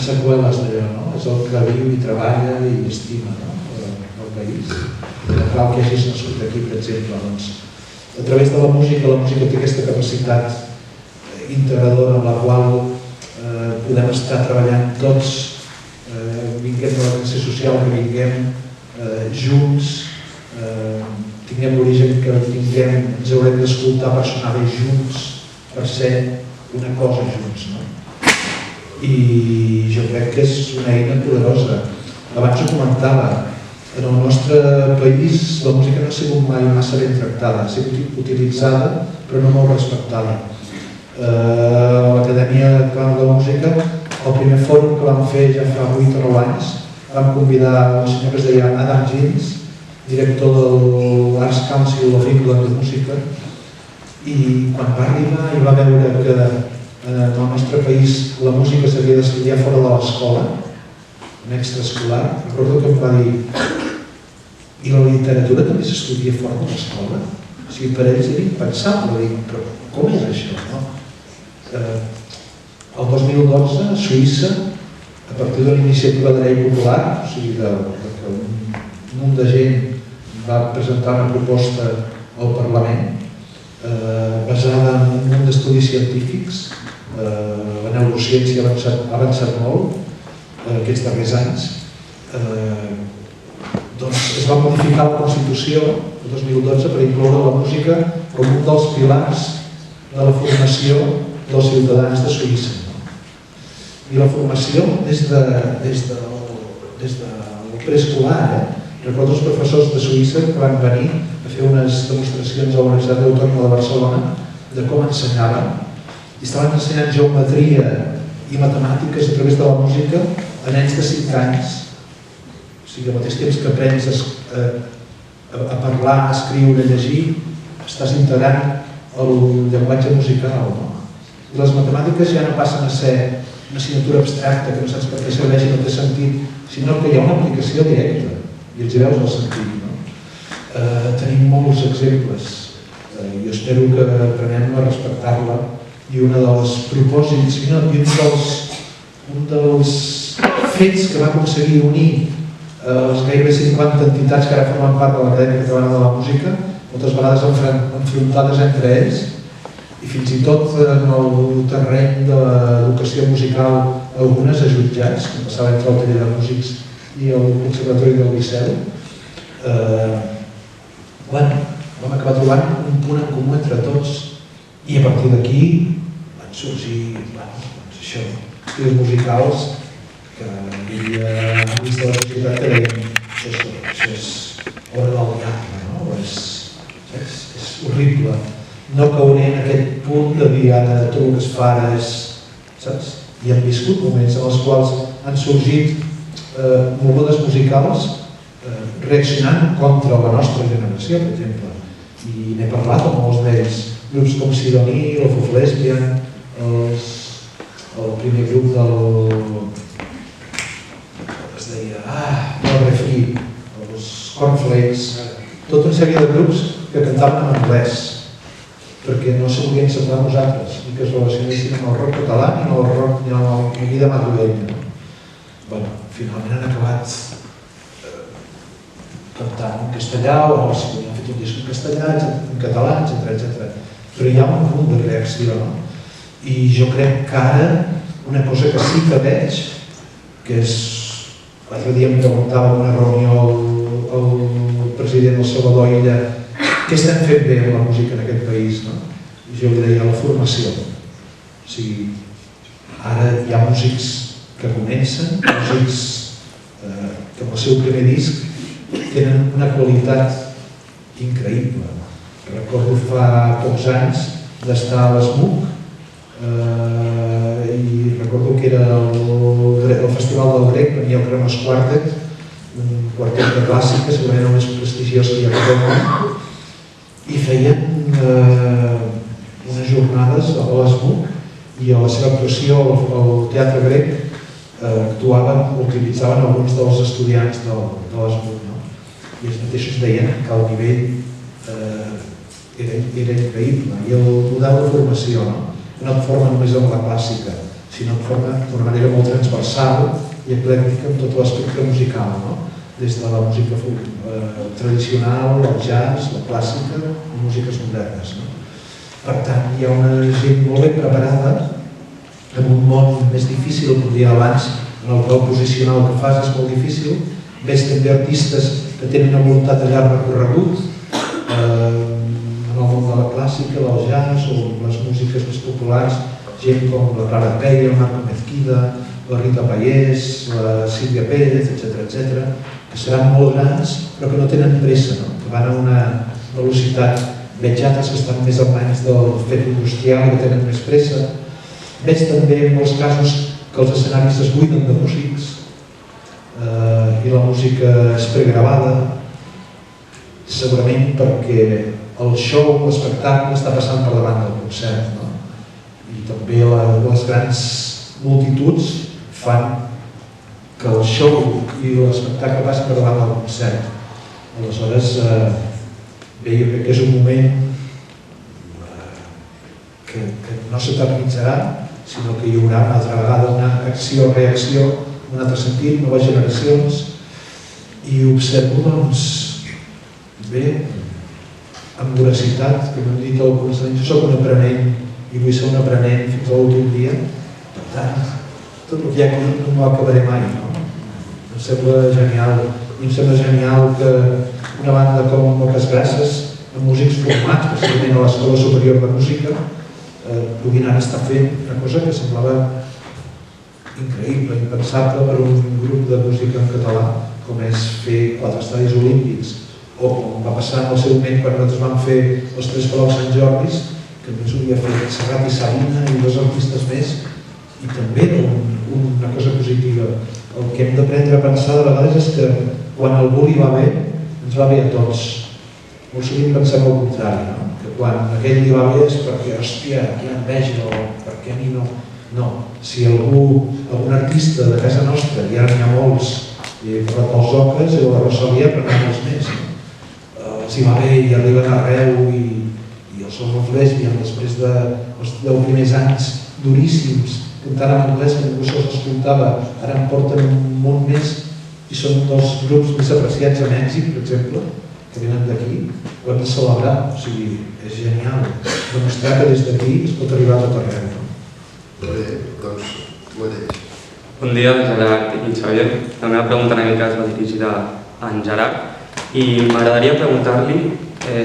seqüeles d'allò, no? És el que viu i treballa i estima, no? El país. No cal que hagis nascut aquí, per exemple. A través de la música té aquesta capacitat integradora en la qual podem estar treballant tots, vinguem de la classe social que vinguem, junts, tinguem l'origen que tinguem, ens haurem d'escoltar per sonar bé junts, per ser una cosa junts, no? I jo crec que és una eina poderosa. Abans ho comentava, en el nostre país la música no ha sigut mai massa ben tractada, ha sigut utilitzada però no molt respectada. A l'Acadèmia Catalana de la Música, el primer fòrum que vam fer ja fa 8 o 9 anys, vam convidar un senyor que es deia Adam Gins, director de l'Arts Council of England de Música, i quan va arribar i va veure que en el nostre país la música s'havia d'estudiar fora de l'escola, en extraescolar, recordo que em va dir i la literatura també s'estudia fora de l'escola? O sigui, per ells era impensable, però com és això? El 2012 a Suïssa, a partir d'una iniciativa de llei popular, o sigui, que un munt de gent va presentar una proposta al Parlament basada en un munt d'estudis científics. La neurociència ha avançat molt aquests darrers anys. Es va modificar la Constitució el 2012 per incloure la música com un dels pilars de la formació dels ciutadans de Suïssa. I la formació des del des del preescolar. Recordo els professors de Suïssa que van venir a fer unes demostracions a la Universitat Autònoma de Barcelona de com ensenyaven, i estaven ensenyant geometria i matemàtiques a través de la música a nens de 5 anys. O sigui, al mateix temps que aprens a parlar, a escriure, a llegir, estàs integrant el llenguatge musical, no? I les matemàtiques ja no passen a ser una assignatura abstracta que no saps per què serveix i no té sentit, sinó que hi ha una aplicació directa i els hi veus el sentit, no? Tenim molts exemples. Jo espero que aprenem a respectar-la, i un dels propòsits i un dels fets que va aconseguir unir els gairebé 50 entitats que ara formen part de l'Acadèmia Catalana de la Música, moltes vegades enfrontades entre ells, i fins i tot en el terreny de l'educació musical algunes a jutjats, que passava entre el taller de músics i el Conservatori del Liceu. Vam acabar trobant un punt en comú entre tots, i a partir d'aquí van sorgir estils musicals que hi havia vist de la societat que deien això és obra del diable, no? És horrible. No cauré en aquest punt de dir ara tot el que es fa ara és... saps? I hem viscut moments en els quals han sorgit mogudes musicals reaccionant contra la nostra generació, per exemple. I n'he parlat amb molts d'ells. Grups com Sidoní, el Fuf Lesbian, el primer grup es deia el Refri, els Cornflakes, tota una sèrie de grups que cantaven en anglès perquè no se volien semblar a nosaltres i que es relacionessin amb el rock català ni amb el rock ni amb la vida madrileña. Finalment han acabat cantant en castellà o han fet un disc en castellà, en català, etc. Però hi ha un punt de reacció, no? I jo crec que ara una cosa que sí que veig, que és... L'altre dia em preguntava en una reunió el president del Salvador Illa què estem fent bé amb la música en aquest país, no? I jo li deia la formació. O sigui, ara hi ha músics que comencen, músics que amb el seu primer disc tenen una qualitat increïble. Recordo fa pocs anys d'estar a l'ESMUC i recordo que era el Festival del Grec, venia el Cremes Quartet, un quartet de clàssica, segurament el més prestigiós que hi ha a tot el món, i feien unes jornades a l'ESMUC i a la seva actuació al Teatre Grec actuaven, utilitzaven alguns dels estudiants de l'ESMUC, i ells mateixos deien que el nivell era increïble. I el model de formació no et forma només amb la clàssica, sinó et forma d'una manera molt transversal i eclèctica amb tot l'espectre musical, des de la música tradicional, el jazz, la clàssica i músiques modernes. Per tant, hi ha una gent molt ben preparada en un món més difícil, com deia abans, en el qual posicionar el que fas és molt difícil. Ves també artistes que tenen una voluntat de llarg recorregut en el món de la clàssica, del jazz o les músiques més populars, gent com la Clara Peia, el Marco Mezquida, la Rita Pallés, la Sílvia Pérez, etc., que seran molt grans però que no tenen pressa, que van a una velocitat. Veig altres que estan més en mans del fet industrial i que tenen més pressa. Veig també en molts casos que els escenaris es buiden de músics i la música és pregravada, segurament perquè el show, l'espectacle està passant per davant del concert, i també les grans multituds fan que el show i l'espectacle passin per davant del concert. Aleshores, bé, jo crec que és un moment que no s'eternitzarà, sinó que hi haurà una altra vegada una acció-reacció, un altre sentit, noves generacions, i observo, bé, amb voracitat, com hem dit al començament, jo soc un aprenent i vull ser un aprenent fins a l'últim dia, per tant, tot el que hi ha aquí no m'ho acabaré mai, em sembla genial. I em sembla genial que una banda com Moques Grasses, amb músics formats, especialment a l'Escola Superior de Música, puguin ara estar fent una cosa que semblava increïble, impensable per un grup de música en català com és fer 4 estadis olímpics, o com va passar en el seu moment quan nosaltres vam fer els 3 Palaus Sant Jordis, que a més ho havia fet Serrat i Sabina i 2 artistes més, i també era una cosa positiva. El que hem d'aprendre a pensar de vegades és que quan algú li va bé, ens va bé a tots. Molt sovint pensem el contrari, no? Que quan a aquell li va bé és perquè, hòstia, quina enveja, o perquè a mi no. No, si algun artista de casa nostra, i ara n'hi ha molts, he parlat dels Oques i la Rosalia, però n'hi ha molts més, els hi va bé i arriben arreu i els Sons Lesbian, després dels 10 primers anys duríssims, cantant en anglès que ningú se'ls escoltava, ara en porten un munt més i són un dels grups més apreciats a Mèxic, per exemple, que venen d'aquí, ho hem de celebrar, o sigui, és genial demostrar que des d'aquí es pot arribar a tot arreu.
Bé, doncs, mateix.
Bon dia, Gerard i Xavier. La meva pregunta en aquest cas va dirigida a en Gerard i m'agradaria preguntar-li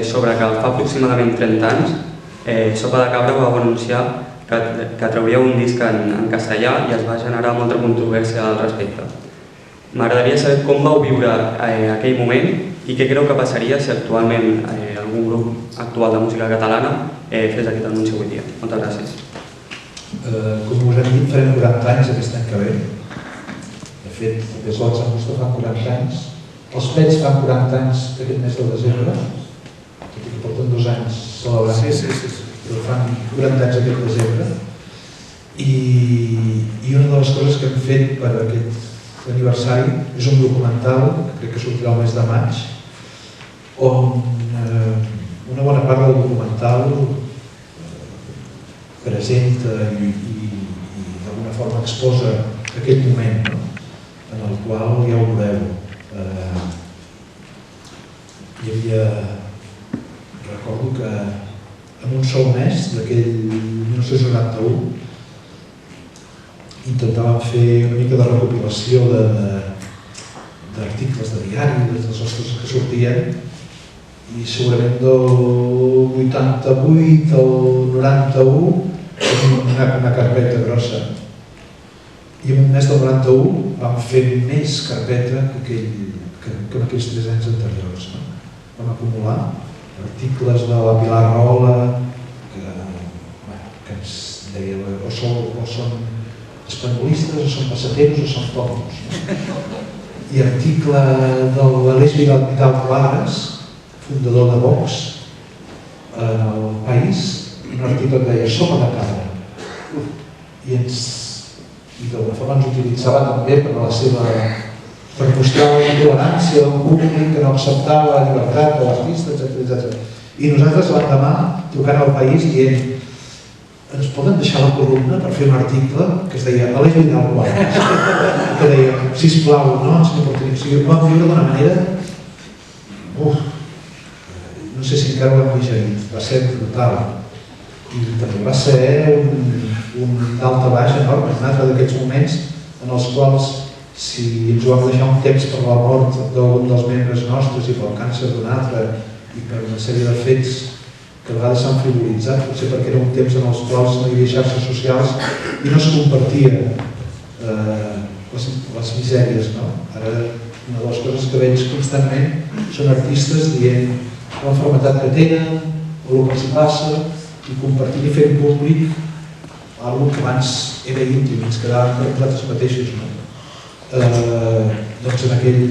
sobre que fa aproximadament 30 anys Sopa de Cabra va anunciar que trauria un disc en castellà i es va generar molta controvèrsia al respecte. M'agradaria saber com vau viure aquell moment i què creu que passaria si actualment algun grup actual de música catalana fes aquest anunci avui dia. Moltes gràcies.
Com us hem dit, farem 40 anys aquest any que ve. De fet, els Besots en Gusto fan 40 anys. Els Pets fan 40 anys aquest mes de desembre, tot i que porten 2 anys celebrant. Sí. Però fan 40 anys aquest desembre. I una de les coses que hem fet per aquest aniversari és un documental, que crec que sortirà el mes de maig, on una bona part del documental presenta i d'alguna forma exposa aquest moment, no? En el qual ja ho veureu. Hi havia, recordo que en un sol mes d'aquell 1991 intentàvem fer una mica de recopilació d'articles de diari, de les coses que sortien, i segurament del 88 al 91 tenim una carpeta grossa. I en un mes del 91 vam fer més carpeta que en aquells 3 anys anteriors. Vam acumular articles de la Pilar Rahola que ens deia o són espanyolistes, o són passateros, o són tòpicos. I article de l'Aleix Vidal Clares, fundador de Vox en el País, un article que deia Sopa de Cabra. I d'alguna forma ens utilitzava també per mostrar la intolerància d'un públic que no acceptava la llibertat de l'artista, etc. I nosaltres l'endemà, trucant al País, dient ens poden deixar la columna per fer un article que es deia Aleix Vidal Clares, que deia, sisplau, no ens n'importaria. O sigui, ho vam viure d'una manera no sé si encara ho hem digerit, va ser brutal. I també va ser un dalt a baix enorme, un altre d'aquests moments en els quals, si ens ho vam deixar un temps per la mort d'algun dels membres nostres i pel càncer d'un altre i per una sèrie de fets que a vegades s'han frivolitzat, potser perquè era un temps en els quals no hi havia xarxes socials i no es compartia les misèries. Ara, una de les coses que veig constantment són artistes dient l'enfermetat que tenen, o el que s'hi passa, i compartir i fer en públic alguna que abans era íntim, ens quedàvem per nosaltres mateixos. Doncs en aquell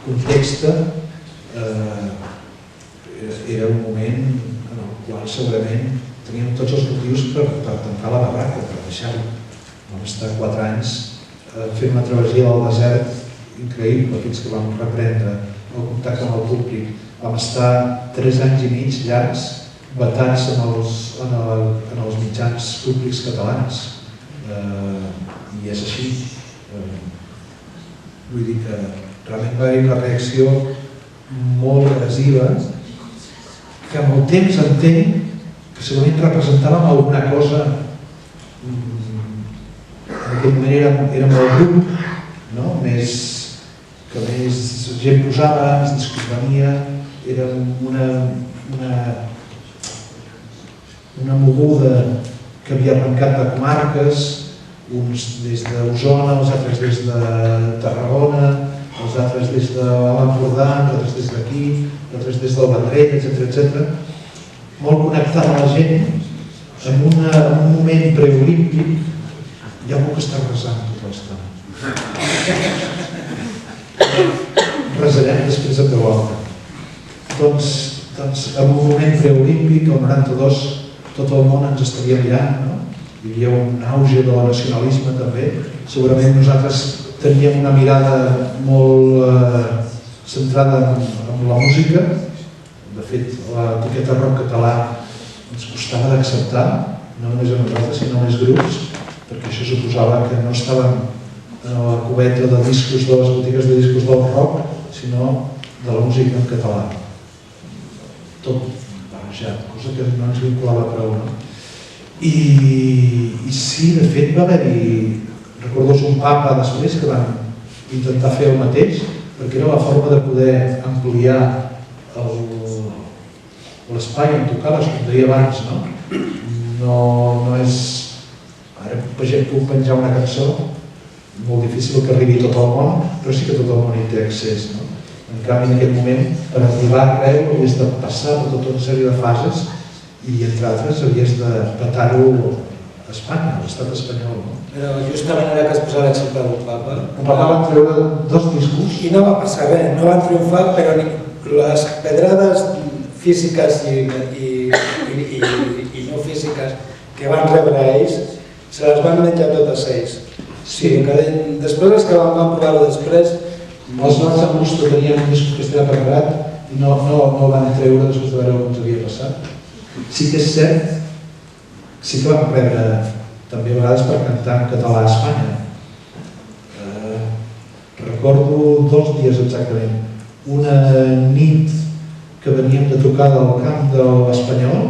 context era un moment en el qual segurament teníem tots els motius per tancar la barraca, per deixar-ho. Vam estar 4 anys fent una travessia del desert increïble fins que vam reprendre el contacte amb el públic. Vam estar 3 anys i mig llargs vetats en els mitjans públics catalans. I és així. Vull dir que realment va haver una reacció molt agressiva que amb el temps entenc que segurament representàvem alguna cosa. En aquell moment érem el grup que més gent posava, més discurs venia, era una moguda que havia arrencat de comarques, uns des d'Osona, els altres des de Tarragona, els altres des de l'Empordà, els altres des d'aquí, els altres des del Vendrell, etc. Molt connectant a la gent, en un moment preolímpic. Hi ha algú que està resant tota l'estona. Resarem després de peu alta. Doncs en un moment preolímpic, el 92, tot el món ens estaria mirant, no? Hi havia un auge del nacionalisme també. Segurament nosaltres teníem una mirada molt centrada en la música. De fet, l'etiqueta rock català ens costava d'acceptar, no només a nosaltres, sinó a més grups, perquè això suposava que no estàvem en la cubeta de discos de les botigues de discos del rock, sinó de la música en català. Tot barrejat, cosa que no ens vinculava prou, no? I sí, de fet va haver-hi, recordo un papa després que van intentar fer el mateix, perquè era la forma de poder ampliar l'espai on tocar-les, com deia abans, no? No és... Ara puc penjar una cançó, molt difícil que arribi a tot el món, però sí que tot el món hi té accés, no? En canvi, en aquest moment, per arribar arreu, havies de passar per tota una sèrie de fases i, entre altres, havies de petar-ho a Espanya, a l'estat espanyol, no?
Però justament ara que has posat l'exemple del Papa...
El Papa van treure 2 discos.
I no va passar res, no van triomfar, però les pedrades físiques i no físiques que van rebre ells, se les van menjar totes ells. Sí, després els que van provar-ho després...
Els nois amb Busto tenien un disc que estava preparat i no el van treure després de veure com ens havia passat. Sí que és cert, sí que vam rebre també a vegades per cantar en català a Espanya. Recordo 2 dies exactament. Una nit que veníem de tocar del camp de l'Espanyol,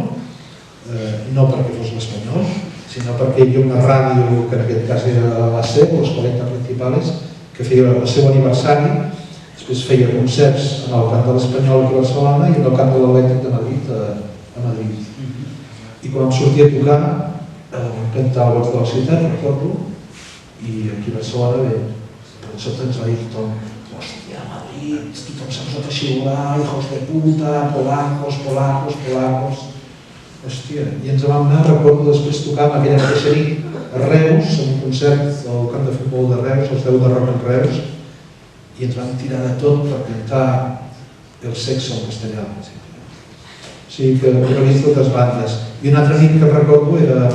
no perquè fos l'Espanyol, sinó perquè hi havia una ràdio, que en aquest cas era la SEP, les 40 principals, que feia el seu aniversari, després feia concerts en el camp de l'Espanyol a Barcelona i en el camp de l'Elèctric de Madrid a Madrid. I quan vam sortir a tocar, vam cantar al Goig de la Ciutat, recordo, i aquí a Barcelona bé, per sota ens va dir tothom, hòstia, a Madrid, tothom s'ha posat a xiular, hijos de puta, polacos, polacos, polacos. Hòstia, i ens vam anar, recordo, després tocar amb aquella mateixa nit a Reus, en un concert al camp de futbol de Reus, als 10 de rock en Reus, i ens vam tirar de tot per cantar El sexo en castellà. O sigui que he vist totes bandes. I una altra nit que recordo era a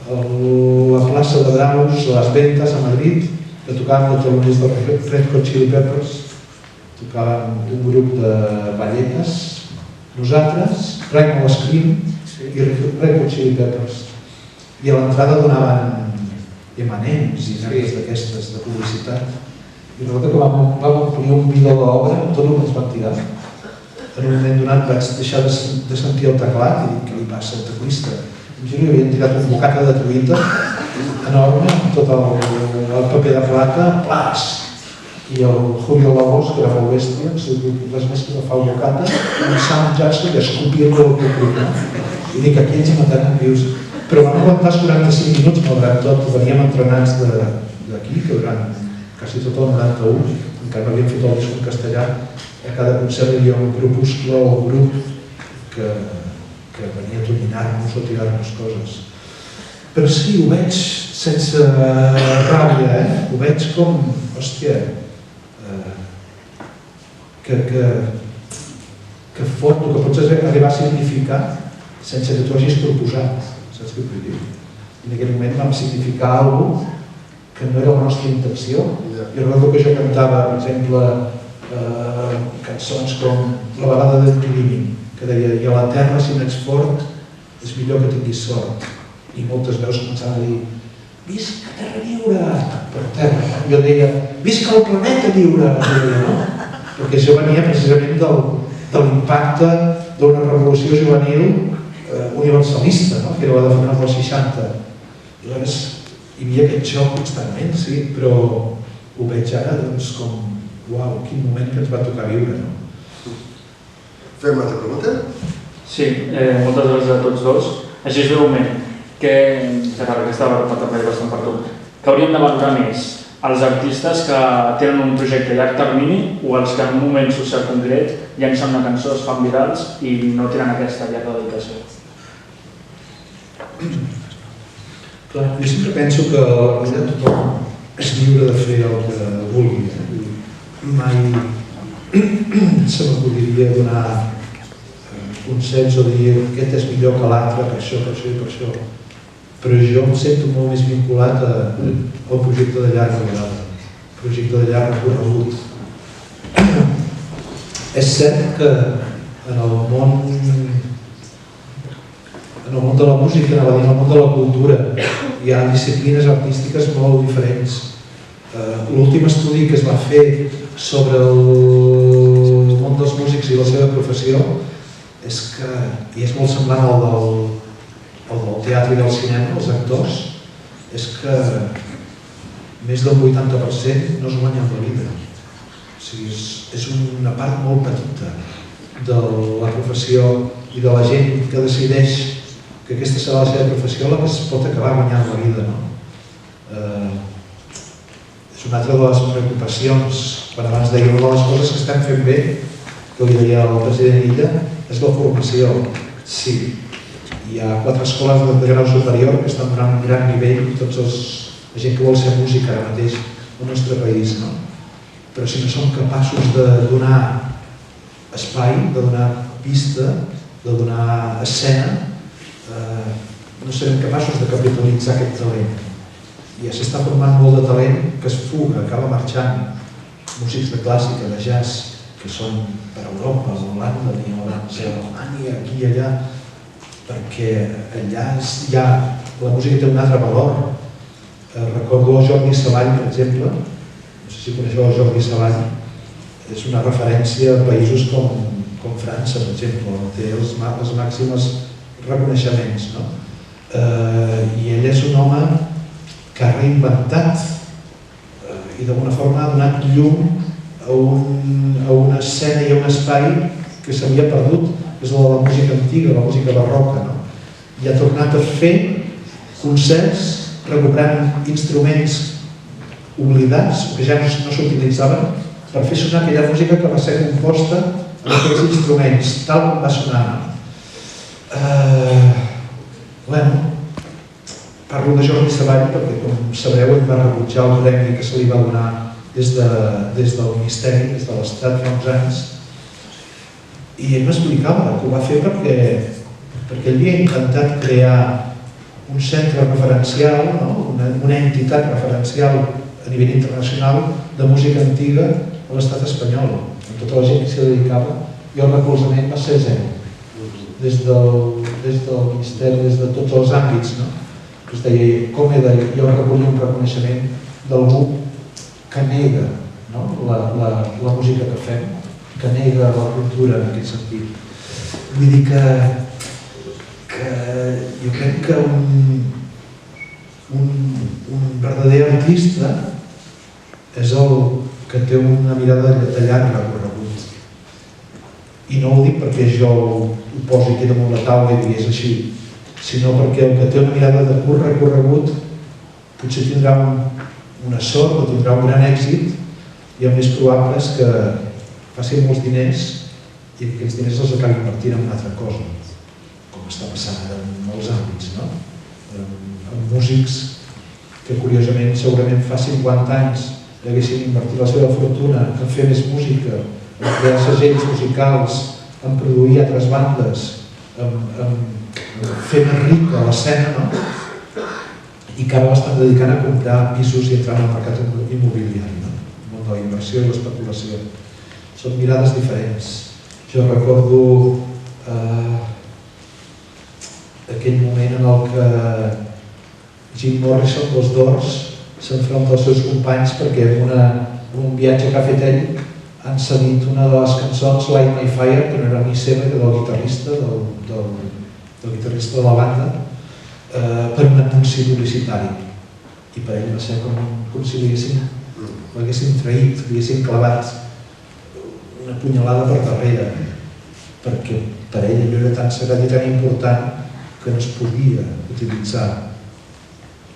la plaça de Draus, a les Ventas, a Madrid, que tocaven els alumnes del Red Hot Chili Peppers, tocaven un grup de balletes, nosaltres, Primal Scream i Red Hot Chili Peppers. I a l'entrada donaven M&M's i merdes d'aquestes de publicitat. I recordo que vam omplir un vídeo de l'obra, tot el que ens van tirar. En un moment donat vaig deixar de sentir el teclat i dic, què li passa al teclista? Em giro i havien tirat un bocata de truita enorme, amb tot el paper de plata, plas! I el Julio Lobos, que era molt bèstia, les mestres de fa un bocata, començar a menjar-se i escopir-lo al públic. I dic, aquí ens hi mataran vius. Però vam aguantar els 45 minuts, malgrat tot, veníem entrenats d'aquí, que durant quasi tot el 91, encara no havíem fet el disc en castellà, a cada concert hi havia un grupuscle o un grup que venia a dominar-nos o tirar-nos coses. Però sí, ho veig sense ràbia, ho veig com, hòstia, que fort el que pots arribar a significar sense que tu hagis proposat, saps què vull dir? I en aquell moment vam significar alguna cosa que no era la nostra intenció. Jo recordo que jo cantava, per exemple, cançons com La balada del Quirini, que deia, i a la terra si no ets fort és millor que tinguis sort. I moltes veus començaven a dir, visca Terra Lliure, per terra. Jo deia, visca el planeta lliure, perquè això venia precisament de l'impacte d'una revolució juvenil universalista, que era la de finals dels 60. Llavors hi havia aquest xoc constantment, sí, però ho veig ara com, uau, quin moment que ens va tocar viure.
Fem una altra pregunta?
Sí, moltes gràcies a tots dos. Així breument, Gerard, aquesta pregunta també és bastant per tu. Què hauríem de valorar més? Els artistes que tenen un projecte a llarg termini o els que en un moment social concret llancen una cançó, es fan virals i no tenen aquesta llarga dedicació?
Clar, jo sempre penso que la vida de tothom és lliure de fer el que vulgui. Mai se m'acudiria donar consells o dir aquest és millor que l'altre per això, per això i per això. Però jo em sento molt més vinculat al projecte de llarga durada, projecte de llarg recorregut. És cert que en el món de la música, en el món de la cultura, hi ha disciplines artístiques molt diferents. L'últim estudi que es va fer sobre el món dels músics i la seva professió és que, i és molt semblant al del teatre i del cinema, els actors, és que més del 80% no es guanyen la vida. O sigui, és una part molt petita de la professió i de la gent que decideix que aquesta serà la seva professió la que es pot acabar guanyant la vida. És una altra de les preocupacions. Quan abans deia una de les coses que estem fent bé, que li deia el president Illa, és la formació. Sí, hi ha 4 escoles de grau superior que estan donant un gran nivell a tota la gent que vol ser música ara mateix al nostre país, no? Però si no som capaços de donar espai, de donar pista, de donar escena, no serem capaços de capitalitzar aquest talent. Ja s'està formant molt de talent que es fuga, acaba marxant. Músics de clàssica, de jazz, que són per Europa, a Holanda, a Alemanya, aquí i allà, perquè allà la música té un altre valor. Recordo el Jordi Savall, per exemple, no sé si coneixeu el Jordi Savall, és una referència a països com França, per exemple, on té els màxims reconeixements. I ell és un home que ha reinventat i d'alguna forma ha donat llum a una escena i a un espai que s'havia perdut, és la de la música antiga, la música barroca, i ha tornat a fer concerts recuperant instruments oblidats que ja no s'utilitzaven per fer sonar aquella música que va ser composta amb aquells instruments, tal com va sonar. Parlo de Jordi Savall perquè, com sabreu, ell va rebutjar el premi que se li va donar des del Ministeri, des de l'Estat fa uns anys. I ell m'explicava que ho va fer perquè ell havia intentat crear un centre referencial, una entitat referencial a nivell internacional de música antiga a l'estat espanyol, amb tota la gent que s'hi dedicava, i el recolzament va ser zero. Des del Ministeri, des de tots els àmbits. Es deia, com he de jo recollir un reconeixement d'algú que nega la música que fem, que nega la cultura en aquest sentit. Vull dir que jo crec que un verdader artista és el que té una mirada de llarg recorregut. I no ho dic perquè jo ho posi aquí damunt la taula i digués així, sinó perquè el que té una mirada de curt recorregut potser tindrà una sort o tindrà un gran èxit i el més probable és que faci molts diners i aquells diners els acabi invertint en una altra cosa, com està passant en molts àmbits, amb músics que curiosament segurament fa 50 anys haguessin invertit la seva fortuna en fer més música, en crear segells musicals, en produir altres bandes, en fer més rica l'escena, i que ara l'estan dedicant a comprar pisos i entrar en el mercat immobiliari, el món de la inversió i l'especulació. Són mirades diferents. Jo recordo aquell moment en el que Jim Morrison dels Doors s'enfronta als seus companys perquè en un viatge que ha fet ell han cedit una de les cançons, Light My Fire, que no era ni seva, que del guitarrista, del guitarrista de la banda, per un anunci publicitari. I per ell va ser com si l'haguessin traït, l'haguessin clavat una punyalada per darrere, perquè per ell allò era tan sagrat i tan important que no es podia utilitzar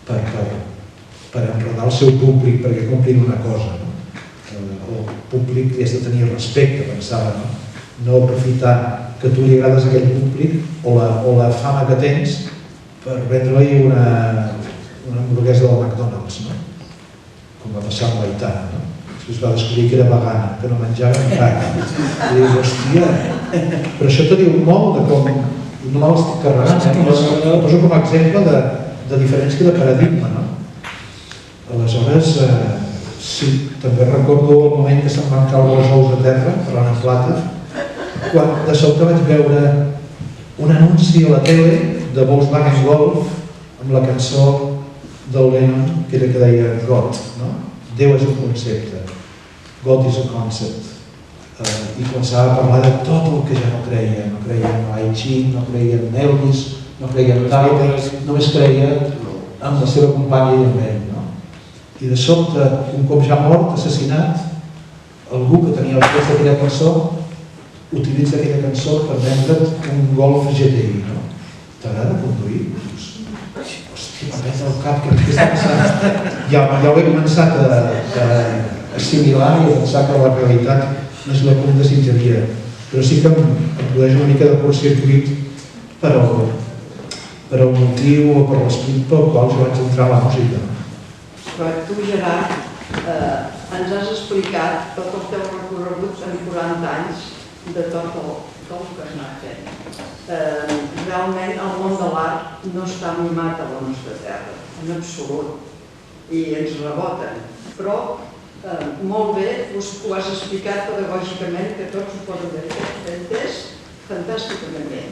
per enredar el seu públic perquè complin una cosa. El públic li has de tenir respecte, pensava, no aprofitar que tu li agrades a aquell públic o la fama que tens per vendre-li una hamburguesa del McDonald's, com va passar amb l'Aitana. Després va descobrir que era vegana, que no menjava en carn. I dius, hòstia, però això te diu molt de com no me l'estic carregant. Ho poso com a exemple de diferència de paradigma. Aleshores, sí, també recordo el moment que se'm van caure els ous a terra, parlant en plata, quan de sobte vaig veure un anunci a la tele de Volkswagen Golf amb la cançó del Lennon que deia God, Déu és un concepte, God is a concept, i començava a parlar de tot el que ja no creia en Ai Chi, no creia en Elvis, no creia en Tyler, només creia en la seva companya i en ell. I de sobte, un cop ja mort, assassinat, algú que tenia els drets d'aquella cançó utilitza aquella cançó per vendre't un Golf GTI. T'agrada conduir? Hòstia, m'ha pres el cap, què està passant? Ja ho he començat a assimilar i a pensar que la realitat no és la que em desitjaria. Però sí que em produeix una mica de curtcircuit per al motiu o per l'esperit pel qual jo vaig entrar a la música.
Però tu, Gerard, ens has explicat tot el teu recorregut en 40 anys de tot el que has anat fent. Realment el món de l'art no està mimat a la nostra terra, en absolut, i ens reboten. Però molt bé, ho has explicat pedagògicament, que tots ho poden haver entès fantàsticament bé.